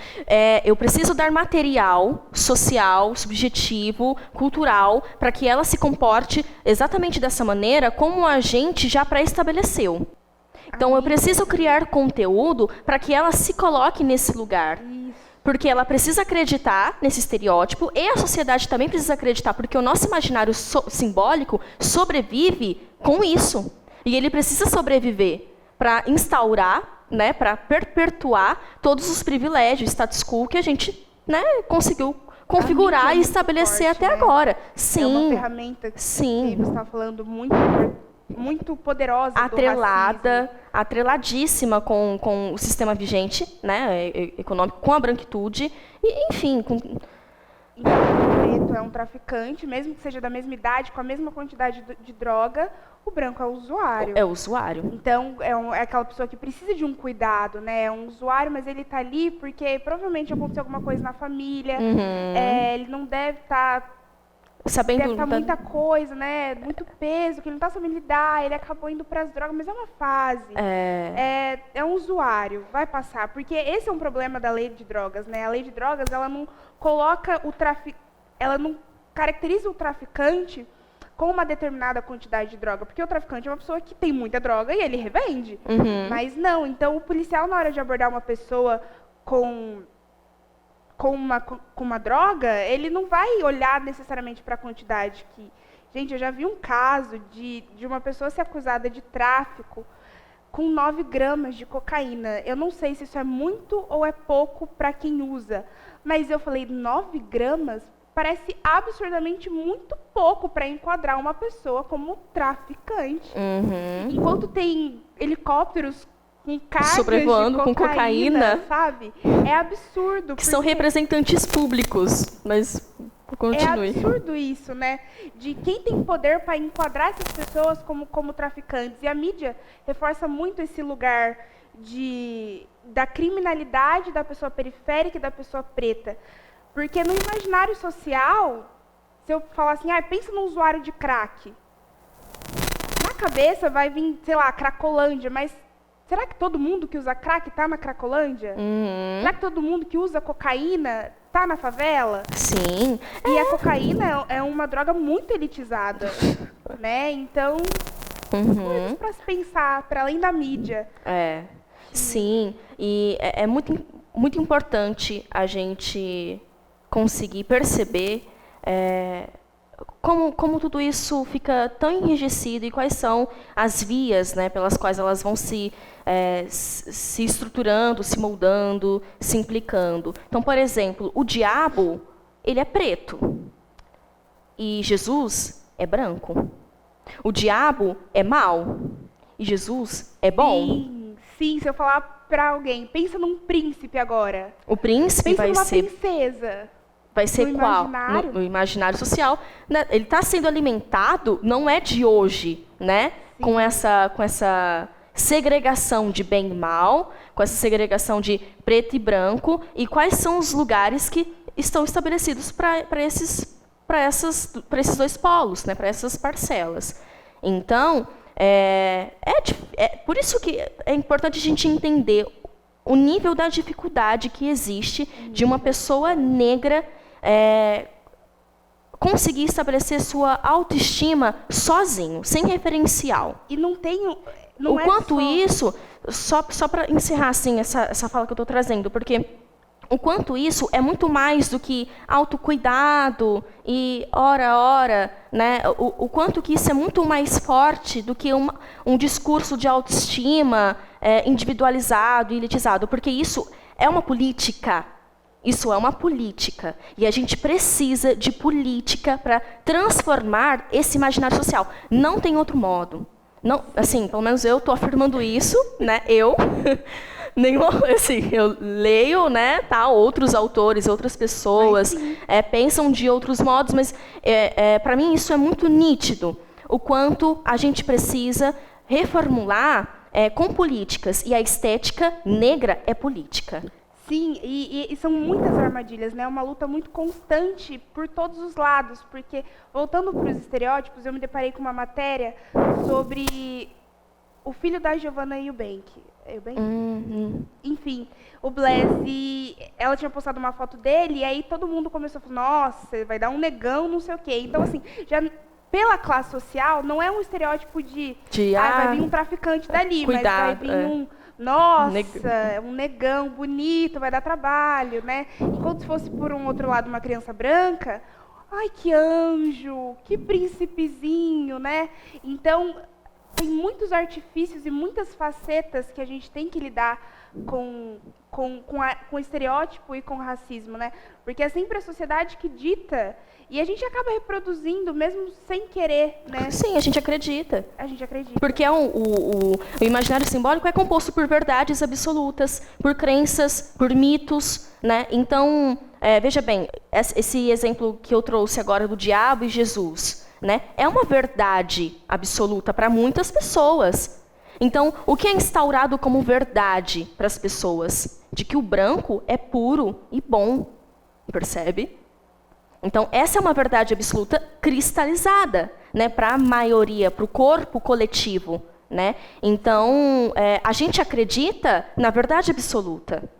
[SPEAKER 3] eu preciso dar material social, subjetivo, cultural, para que ela se comporte exatamente dessa maneira como a gente já pré-estabeleceu. Então, eu preciso criar conteúdo para que ela se coloque nesse lugar. Porque ela precisa acreditar nesse estereótipo e a sociedade também precisa acreditar, porque o nosso imaginário simbólico sobrevive com isso. E ele precisa sobreviver para instaurar, né, para perpetuar todos os privilégios, status quo que a gente, né, conseguiu configurar e estabelecer forte, até agora. Sim.
[SPEAKER 2] É uma ferramenta que você está falando muito poderosa,
[SPEAKER 3] atreladíssima com o sistema vigente, né, econômico, com a branquitude, e, enfim...
[SPEAKER 2] Então, o preto é um traficante, mesmo que seja da mesma idade, com a mesma quantidade de droga, o branco é o usuário.
[SPEAKER 3] É o usuário.
[SPEAKER 2] Então, é aquela pessoa que precisa de um cuidado, né? É um usuário, mas ele está ali porque provavelmente aconteceu alguma coisa na família, ele não deve estar... deve estar muita coisa, né? Muito peso, que ele não está sabendo lidar, ele acabou indo para as drogas, mas é uma fase. É um usuário, vai passar. Porque esse é um problema da lei de drogas, né? A lei de drogas, ela não coloca ela não caracteriza o traficante com uma determinada quantidade de droga, porque o traficante é uma pessoa que tem muita droga e ele revende. Mas não, então o policial, na hora de abordar uma pessoa com uma droga, ele não vai olhar necessariamente para a quantidade que... Gente, eu já vi um caso de uma pessoa ser acusada de tráfico com 9 gramas de cocaína. Eu não sei se isso é muito ou é pouco para quem usa, mas eu falei, 9 gramas parece absurdamente muito pouco para enquadrar uma pessoa como traficante. Enquanto tem helicópteros com cargas
[SPEAKER 3] sobrevoando
[SPEAKER 2] de
[SPEAKER 3] cocaína,
[SPEAKER 2] sabe? É absurdo.
[SPEAKER 3] Que são representantes públicos, mas continue.
[SPEAKER 2] É absurdo isso, né? De quem tem poder para enquadrar essas pessoas como traficantes. E a mídia reforça muito esse lugar da criminalidade da pessoa periférica e da pessoa preta. Porque no imaginário social, se eu falar assim, pensa num usuário de crack. Na cabeça vai vir, sei lá, Cracolândia, mas será que todo mundo que usa crack está na Cracolândia? Será que todo mundo que usa cocaína está na favela?
[SPEAKER 3] Sim.
[SPEAKER 2] E a cocaína é uma droga muito elitizada, né? Então, coisas para se pensar, para além da mídia.
[SPEAKER 3] Sim. E é muito importante a gente conseguir perceber como tudo isso fica tão enrijecido e quais são as vias, né, pelas quais elas vão se estruturando, se moldando, se implicando. Então, por exemplo, o diabo, ele é preto e Jesus é branco. O diabo é mau e Jesus é bom.
[SPEAKER 2] Sim, se eu falar para alguém, pensa num príncipe agora.
[SPEAKER 3] O príncipe
[SPEAKER 2] pensa
[SPEAKER 3] vai
[SPEAKER 2] numa
[SPEAKER 3] ser...
[SPEAKER 2] princesa.
[SPEAKER 3] Vai ser
[SPEAKER 2] no
[SPEAKER 3] qual?
[SPEAKER 2] Imaginário.
[SPEAKER 3] No imaginário social. Né? Ele está sendo alimentado, não é de hoje, né? Com essa segregação de bem e mal, com essa segregação de preto e branco, e quais são os lugares que estão estabelecidos para esses dois polos, né? Para essas parcelas. Então, por isso que é importante a gente entender o nível da dificuldade que existe de uma pessoa negra conseguir estabelecer sua autoestima sozinho, sem referencial.
[SPEAKER 2] E não tem...
[SPEAKER 3] o quanto isso, só para encerrar assim, essa fala que eu estou trazendo, porque o quanto isso é muito mais do que autocuidado e ora, né? O quanto que isso é muito mais forte do que um discurso de autoestima individualizado e elitizado, porque isso é uma política. Isso é uma política. E a gente precisa de política para transformar esse imaginário social. Não tem outro modo. Não, assim, pelo menos eu estou afirmando isso, né? Eu leio, né, tá, outros autores, outras pessoas pensam de outros modos, mas para mim isso é muito nítido, o quanto a gente precisa reformular com políticas, e a estética negra é política.
[SPEAKER 2] Sim, e são muitas armadilhas, né? Uma luta muito constante por todos os lados, porque, voltando para os estereótipos, eu me deparei com uma matéria sobre o filho da Giovanna Eubank. Enfim, o Blasi, ela tinha postado uma foto dele, e aí todo mundo começou a falar, nossa, vai dar um negão, não sei o quê. Então, assim, já pela classe social, não é um estereótipo de vai vir um traficante dali,
[SPEAKER 3] cuidado,
[SPEAKER 2] mas vai vir um negão bonito, vai dar trabalho, né? Enquanto se fosse por um outro lado uma criança branca, ai, que anjo, que príncipezinho, né? Então, tem muitos artifícios e muitas facetas que a gente tem que lidar com estereótipo e com racismo, né? Porque é sempre a sociedade que dita, e a gente acaba reproduzindo, mesmo sem querer, né?
[SPEAKER 3] Sim, a gente acredita.
[SPEAKER 2] A gente acredita.
[SPEAKER 3] Porque o imaginário simbólico é composto por verdades absolutas, por crenças, por mitos, né? Então, veja bem, esse exemplo que eu trouxe agora do diabo e Jesus, né, é uma verdade absoluta para muitas pessoas. Então, o que é instaurado como verdade para as pessoas? De que o branco é puro e bom, percebe? Então, essa é uma verdade absoluta cristalizada, né, para a maioria, para o corpo coletivo, né? Então, a gente acredita na verdade absoluta.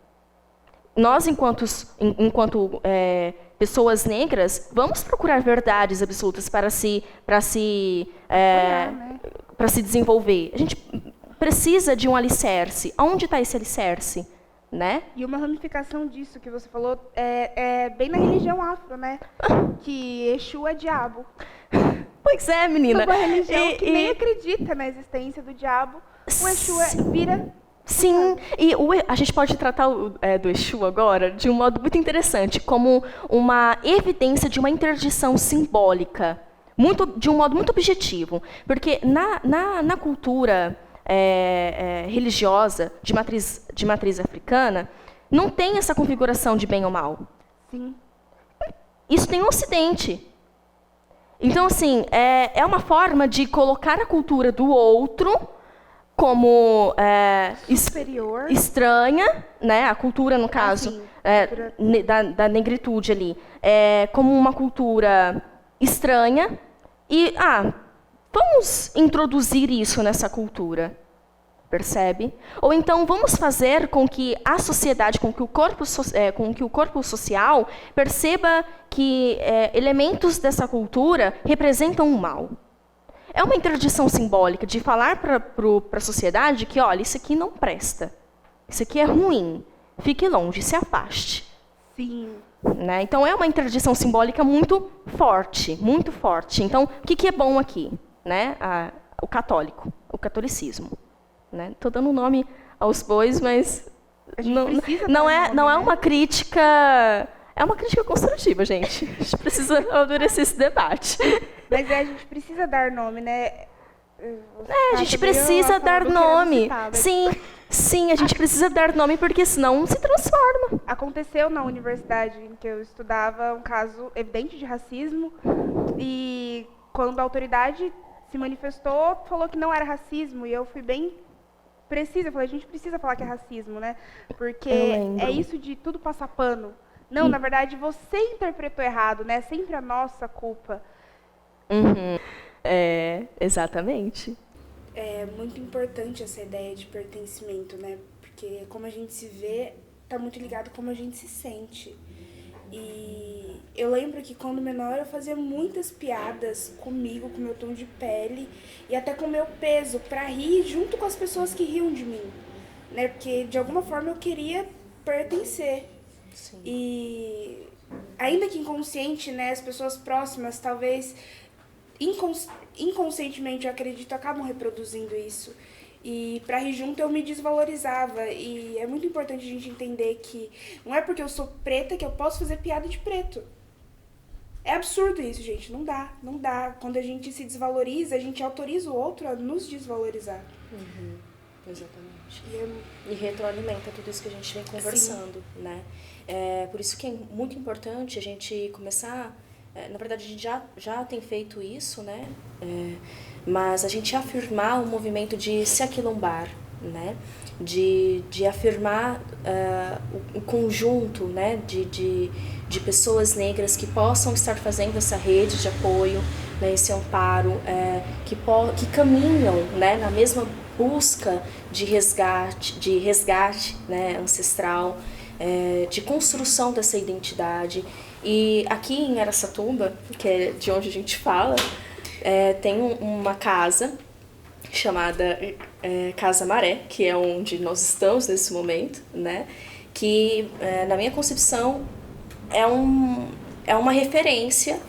[SPEAKER 3] Nós, enquanto pessoas negras, vamos procurar verdades absolutas para se desenvolver. A gente precisa de um alicerce. Onde está esse alicerce? Né?
[SPEAKER 2] E uma ramificação disso que você falou é bem na religião afro, né? Que Exu é diabo.
[SPEAKER 3] Pois é, menina.
[SPEAKER 2] Uma religião que nem acredita na existência do diabo, o Exu vira...
[SPEAKER 3] Sim, e a gente pode tratar do Exu agora de um modo muito interessante, como uma evidência de uma interdição simbólica, de um modo muito objetivo. Porque na cultura religiosa de matriz africana, não tem essa configuração de bem ou mal.
[SPEAKER 2] Sim.
[SPEAKER 3] Isso tem no Ocidente. Então, assim, é uma forma de colocar a cultura do outro como
[SPEAKER 2] superior,
[SPEAKER 3] estranha, né? A cultura, no caso, da negritude ali, como uma cultura estranha, e vamos introduzir isso nessa cultura, percebe? Ou então vamos fazer com que a sociedade, com que o corpo social perceba que elementos dessa cultura representam o mal. É uma interdição simbólica de falar para a sociedade que, olha, isso aqui não presta, isso aqui é ruim, fique longe, se afaste.
[SPEAKER 2] Sim.
[SPEAKER 3] Né? Então, é uma interdição simbólica muito forte, muito forte. Então, o que é bom aqui? Né? O católico, o catolicismo. Estou dando um nome aos bois, mas não é uma crítica... É uma crítica construtiva, gente. A gente precisa amadurecer esse debate.
[SPEAKER 2] Mas a gente precisa dar nome, né?
[SPEAKER 3] A gente precisa dar nome. Sim, a gente precisa dar nome, porque senão se transforma.
[SPEAKER 2] Aconteceu na universidade em que eu estudava um caso evidente de racismo, e quando a autoridade se manifestou, falou que não era racismo, e eu fui bem precisa. Eu falei, a gente precisa falar que é racismo, né? Porque é isso de tudo passar pano. Não, na verdade, você interpretou errado, né? É sempre a nossa culpa.
[SPEAKER 3] Exatamente.
[SPEAKER 4] É muito importante essa ideia de pertencimento, né? Porque como a gente se vê, tá muito ligado como a gente se sente. E eu lembro que quando menor eu fazia muitas piadas comigo, com meu tom de pele e até com meu peso, pra rir junto com as pessoas que riam de mim, né? Porque de alguma forma eu queria pertencer. Sim. E ainda que inconsciente, né, as pessoas próximas talvez inconscientemente, eu acredito, acabam reproduzindo isso. E pra rir junto eu me desvalorizava. E é muito importante a gente entender que não é porque eu sou preta que eu posso fazer piada de preto. É absurdo isso, gente. Não dá. Quando a gente se desvaloriza, a gente autoriza o outro a nos desvalorizar.
[SPEAKER 5] Exatamente. E retroalimenta tudo isso que a gente vem conversando, né? Por isso que é muito importante a gente começar... na verdade, a gente já tem feito isso, né? Mas a gente afirmar o movimento de se aquilombar, né? De afirmar o conjunto, né? De pessoas negras que possam estar fazendo essa rede de apoio, né? Esse amparo, que caminham, né? Na mesma busca de resgate, né? Ancestral, de construção dessa identidade. E aqui em Araçatuba, que é de onde a gente fala, tem uma casa chamada Casa Maré, que é onde nós estamos nesse momento, né? Que, na minha concepção, é uma referência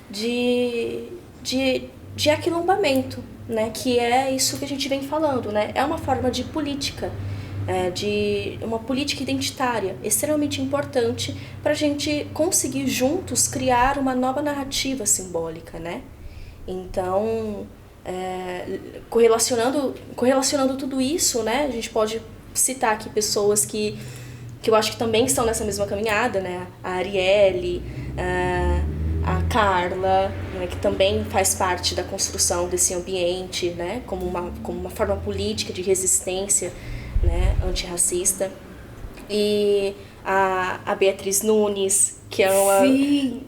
[SPEAKER 5] de aquilombamento, né? Que é isso que a gente vem falando, né? É uma forma de política, de uma política identitária extremamente importante para a gente conseguir juntos criar uma nova narrativa simbólica, né? Então, correlacionando tudo isso, né? A gente pode citar aqui pessoas que eu acho que também estão nessa mesma caminhada, né? A Arielle, a Carla, né? Que também faz parte da construção desse ambiente, né? Como uma forma política de resistência, né, antirracista. E a Beatriz Nunes, que é uma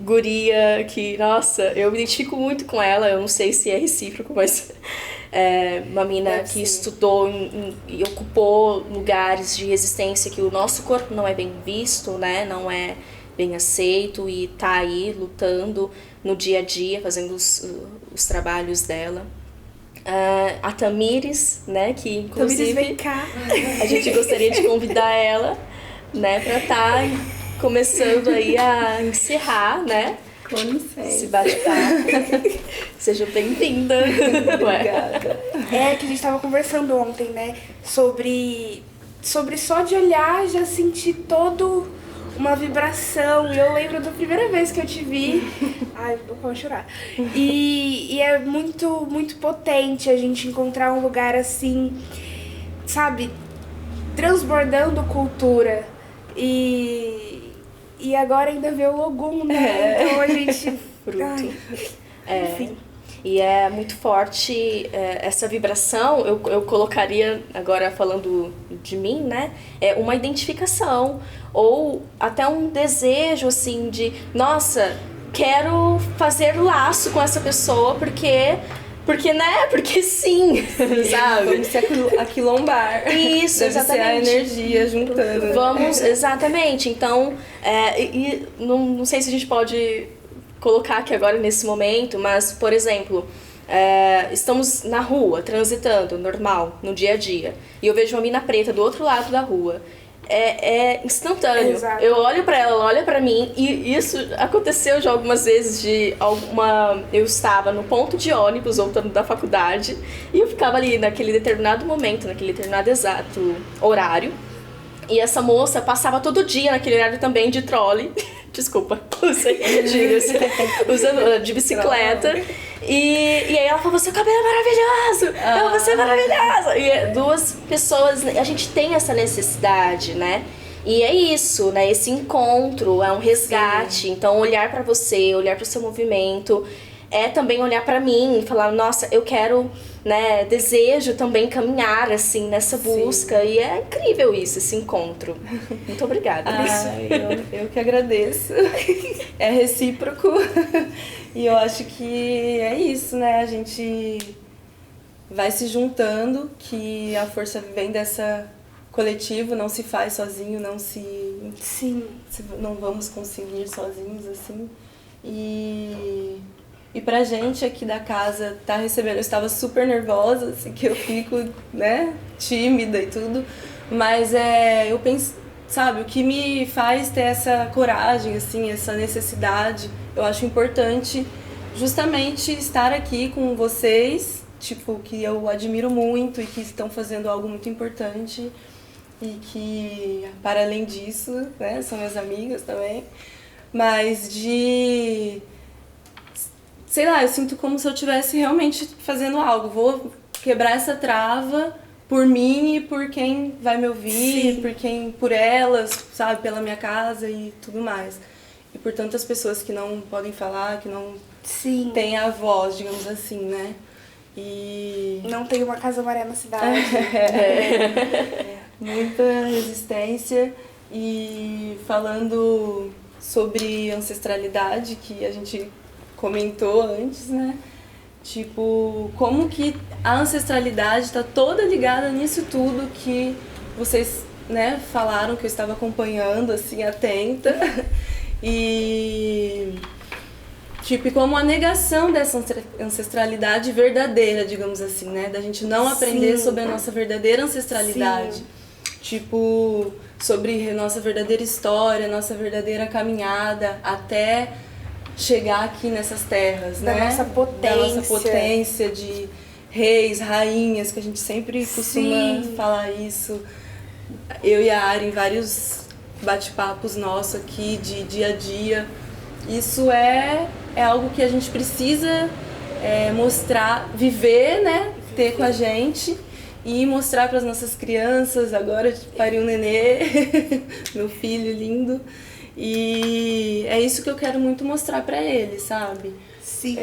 [SPEAKER 5] guria que, nossa, eu me identifico muito com ela, eu não sei se é recíproco, mas uma mina que estudou e ocupou lugares de resistência que o nosso corpo não é bem visto, né, não é bem aceito, e tá aí lutando no dia a dia, fazendo os trabalhos dela. A Tamires, né, que inclusive
[SPEAKER 4] vem cá.
[SPEAKER 5] A gente gostaria de convidar ela, né, para estar começando aí a encerrar, né,
[SPEAKER 1] com licença,
[SPEAKER 5] esse bate-papo. Seja bem-vinda.
[SPEAKER 1] Obrigada.
[SPEAKER 4] Que a gente estava conversando ontem, né, sobre só de olhar já sentir todo uma vibração. E eu lembro da primeira vez que eu te vi. Ai, vou chorar. E é muito, muito potente a gente encontrar um lugar assim, sabe, transbordando cultura. E agora ainda ver o Logum, né? Então a gente...
[SPEAKER 5] Fruto. Enfim. E é muito forte essa vibração, eu colocaria, agora falando de mim, né, uma identificação, ou até um desejo, assim, de, nossa, quero fazer laço com essa pessoa, porque sim, sabe?
[SPEAKER 1] Vamos se aquilombar.
[SPEAKER 5] Isso,
[SPEAKER 1] deve
[SPEAKER 5] exatamente.
[SPEAKER 1] Ser a energia juntando.
[SPEAKER 5] Vamos, exatamente. Então, não sei se a gente pode colocar aqui agora nesse momento, mas, por exemplo, estamos na rua, transitando, normal, no dia a dia, e eu vejo uma mina preta do outro lado da rua. é instantâneo.
[SPEAKER 4] Exato.
[SPEAKER 5] Eu olho pra ela, ela olha pra mim, e isso aconteceu já algumas vezes eu estava no ponto de ônibus voltando da faculdade e eu ficava ali naquele determinado momento, naquele determinado exato horário, e essa moça passava todo dia naquele horário também de trolley. Desculpa, usei usando de bicicleta. E aí ela falou, seu cabelo é maravilhoso! Você é maravilhosa! E duas pessoas, a gente tem essa necessidade, né? E é isso, né? Esse encontro, é um resgate. Sim. Então, olhar pra você, olhar pro seu movimento, é também olhar pra mim e falar, nossa, eu quero, né, desejo também caminhar, assim, nessa busca. Sim. E é incrível isso, esse encontro. Muito obrigada.
[SPEAKER 1] Eu que agradeço. É recíproco. E eu acho que é isso, né? A gente vai se juntando, que a força vem dessa coletivo, não se faz sozinho,
[SPEAKER 4] Sim.
[SPEAKER 1] Não vamos conseguir sozinhos, assim. E pra gente aqui da casa tá recebendo, eu estava super nervosa, assim, que eu fico, né, tímida e tudo, mas eu penso, sabe, o que me faz ter essa coragem, assim, essa necessidade, eu acho importante justamente estar aqui com vocês, tipo, que eu admiro muito e que estão fazendo algo muito importante e que, para além disso, né, são minhas amigas também, mas sei lá, eu sinto como se eu estivesse realmente fazendo algo. Vou quebrar essa trava por mim e por quem vai me ouvir, por elas, sabe, pela minha casa e tudo mais. E por tantas pessoas que não podem falar, que não têm a voz, digamos assim, né? E
[SPEAKER 4] não tem uma Casa Maré na cidade.
[SPEAKER 1] Muita resistência. E falando sobre ancestralidade, que a gente comentou antes, né? Tipo, como que a ancestralidade está toda ligada nisso tudo que vocês, né, falaram, que eu estava acompanhando, assim, atenta. E tipo, como a negação dessa ancestralidade verdadeira, digamos assim, né? Da gente não aprender sobre a nossa verdadeira ancestralidade. Sim. Tipo, sobre nossa verdadeira história, nossa verdadeira caminhada até chegar aqui nessas terras,
[SPEAKER 4] da
[SPEAKER 1] né?
[SPEAKER 4] Nossa potência.
[SPEAKER 1] Da nossa potência de reis, rainhas, que a gente sempre costuma falar isso. Eu e a Ari, em vários bate-papos nossos aqui, de dia a dia. Isso é algo que a gente precisa mostrar, viver, né? Ter com a gente e mostrar para as nossas crianças. Agora parei um nenê, meu filho lindo. E é isso que eu quero muito mostrar para ele, sabe?
[SPEAKER 4] Sim.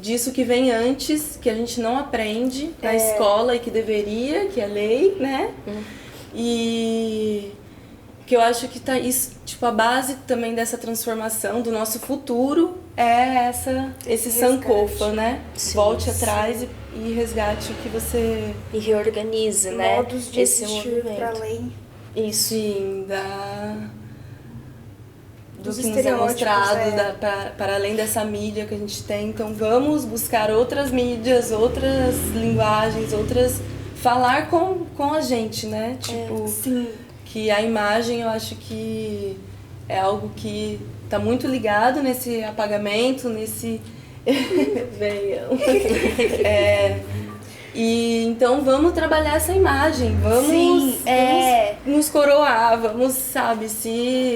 [SPEAKER 1] Disso que vem antes, que a gente não aprende na escola e que deveria, que é lei, né? E que eu acho que tá isso, tipo, a base também dessa transformação do nosso futuro é esse sankofa, né?
[SPEAKER 5] Sim,
[SPEAKER 1] volte atrás e resgate o que você...
[SPEAKER 5] E reorganize, né?
[SPEAKER 4] Modos de
[SPEAKER 5] esse
[SPEAKER 4] existir
[SPEAKER 5] movimento.
[SPEAKER 4] para além.
[SPEAKER 5] Isso.
[SPEAKER 1] Sim, do
[SPEAKER 4] Dos
[SPEAKER 1] que nos é mostrado, para além dessa mídia que a gente tem. Então vamos buscar outras mídias, outras linguagens, falar com a gente, né? Tipo, que a imagem, eu acho que é algo que tá muito ligado nesse apagamento, nesse... Venham. E então vamos trabalhar essa imagem, vamos nos coroar, vamos, sabe,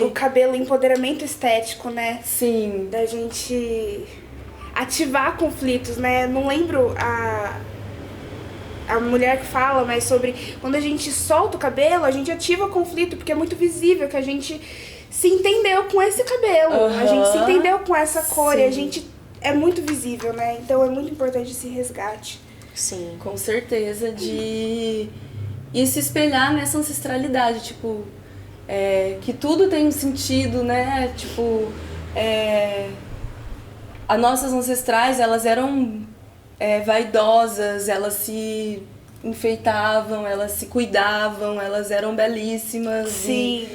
[SPEAKER 4] o cabelo, empoderamento estético, né?
[SPEAKER 1] Sim.
[SPEAKER 4] Da gente ativar conflitos, né? Não lembro a mulher que fala, mas sobre quando a gente solta o cabelo, a gente ativa conflito, porque é muito visível que a gente se entendeu com esse cabelo, a gente se entendeu com essa cor, e a gente é muito visível, né? Então é muito importante esse resgate.
[SPEAKER 5] Sim.
[SPEAKER 1] Com certeza, de ir se espelhar nessa ancestralidade, tipo, que tudo tem um sentido, né? Tipo, as nossas ancestrais, elas eram vaidosas, elas se enfeitavam, elas se cuidavam, elas eram belíssimas.
[SPEAKER 4] Sim.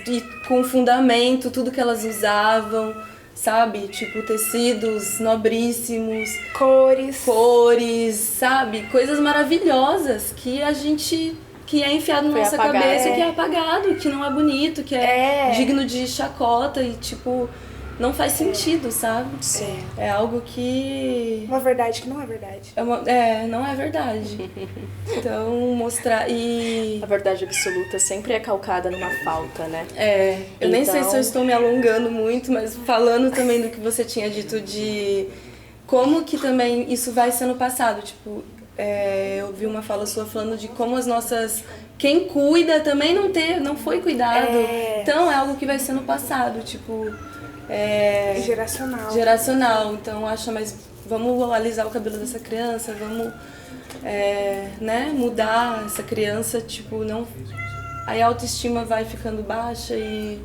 [SPEAKER 1] E com fundamento, tudo que elas usavam, sabe? Tipo, tecidos nobríssimos. Cores, sabe? Coisas maravilhosas que que é enfiado na
[SPEAKER 5] Foi
[SPEAKER 1] nossa
[SPEAKER 5] apagado.
[SPEAKER 1] cabeça, que é apagado, que não é bonito, que é digno de chacota e, tipo, não faz sentido, sabe?
[SPEAKER 5] Sim.
[SPEAKER 1] É algo que...
[SPEAKER 4] Uma verdade que não é verdade.
[SPEAKER 1] não é verdade. Então, mostrar e...
[SPEAKER 5] A verdade absoluta sempre é calcada numa falta, né?
[SPEAKER 1] Eu nem sei
[SPEAKER 5] Então-
[SPEAKER 1] se eu estou me alongando muito, mas falando também do que você tinha dito de como que também isso vai sendo passado. Tipo, eu vi uma fala sua falando de como as nossas... Quem cuida também não foi cuidado. Então, é algo que vai sendo passado, tipo... Geracional. Então, mas vamos alisar o cabelo dessa criança, vamos mudar essa criança, tipo, não... Aí a autoestima vai ficando baixa e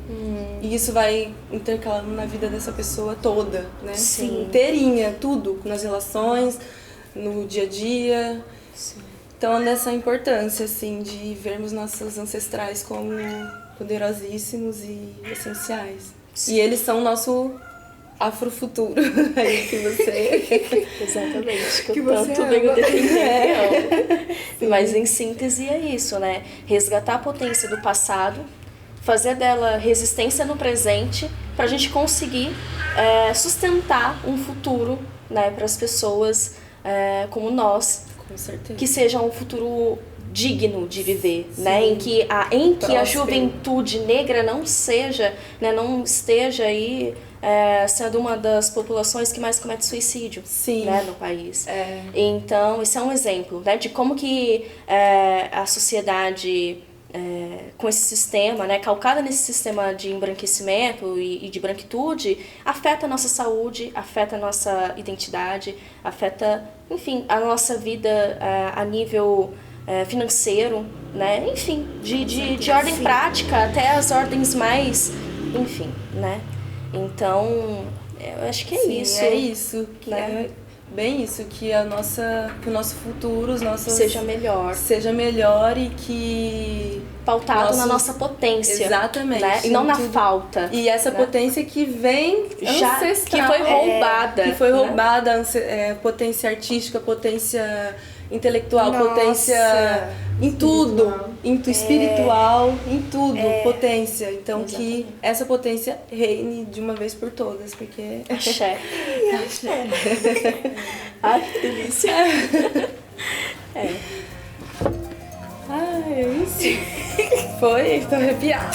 [SPEAKER 1] isso vai intercalando na vida dessa pessoa toda, né?
[SPEAKER 5] Sim.
[SPEAKER 1] Inteirinha, tudo, nas relações, no dia a dia.
[SPEAKER 5] Sim.
[SPEAKER 1] Então, nessa importância, assim, de vermos nossos ancestrais como poderosíssimos e essenciais.
[SPEAKER 5] Sim.
[SPEAKER 1] E eles são o nosso afrofuturo, aí que você...
[SPEAKER 5] Exatamente, que
[SPEAKER 1] Que
[SPEAKER 5] eu
[SPEAKER 1] você
[SPEAKER 5] tanto
[SPEAKER 1] ama.
[SPEAKER 5] venho defendendo. Mas em síntese é isso, né? Resgatar a potência do passado, fazer dela resistência no presente, para a gente conseguir sustentar um futuro, né, para as pessoas como nós,
[SPEAKER 1] Com certeza.
[SPEAKER 5] que seja um futuro digno de viver, né? Em que a
[SPEAKER 1] Próspero.
[SPEAKER 5] juventude negra não seja, né, não esteja aí sendo uma das populações que mais comete suicídio,
[SPEAKER 1] Sim.
[SPEAKER 5] né, no país. Então, esse é um exemplo, né, de como que a sociedade com esse sistema, né, calcada nesse sistema de embranquecimento e de branquitude, afeta a nossa saúde, afeta a nossa identidade, afeta, enfim, a nossa vida a nível financeiro, né, enfim, de ordem prática até as ordens mais, enfim, né. Então, eu acho que é
[SPEAKER 1] Sim,
[SPEAKER 5] isso.
[SPEAKER 1] é isso. Que
[SPEAKER 5] né?
[SPEAKER 1] é bem isso, que o nosso futuro, os nossos...
[SPEAKER 5] Seja melhor.
[SPEAKER 1] Seja melhor e que...
[SPEAKER 5] Pautado na
[SPEAKER 1] nossos-
[SPEAKER 5] nossa potência.
[SPEAKER 1] Exatamente.
[SPEAKER 5] Né? E não na
[SPEAKER 1] Tudo.
[SPEAKER 5] falta.
[SPEAKER 1] E essa
[SPEAKER 5] né?
[SPEAKER 1] potência que vem
[SPEAKER 5] Já,
[SPEAKER 1] ancestral.
[SPEAKER 5] que foi roubada.
[SPEAKER 1] Que foi
[SPEAKER 5] né?
[SPEAKER 1] roubada, potência artística, potência intelectual,
[SPEAKER 4] Nossa,
[SPEAKER 1] potência em tudo, espiritual, em tudo, potência. Então
[SPEAKER 5] Exatamente.
[SPEAKER 1] que essa potência reine de uma vez por todas, porque...
[SPEAKER 5] Axé. Ai, que delícia.
[SPEAKER 1] Ai, é isso. Foi, tô arrepiada.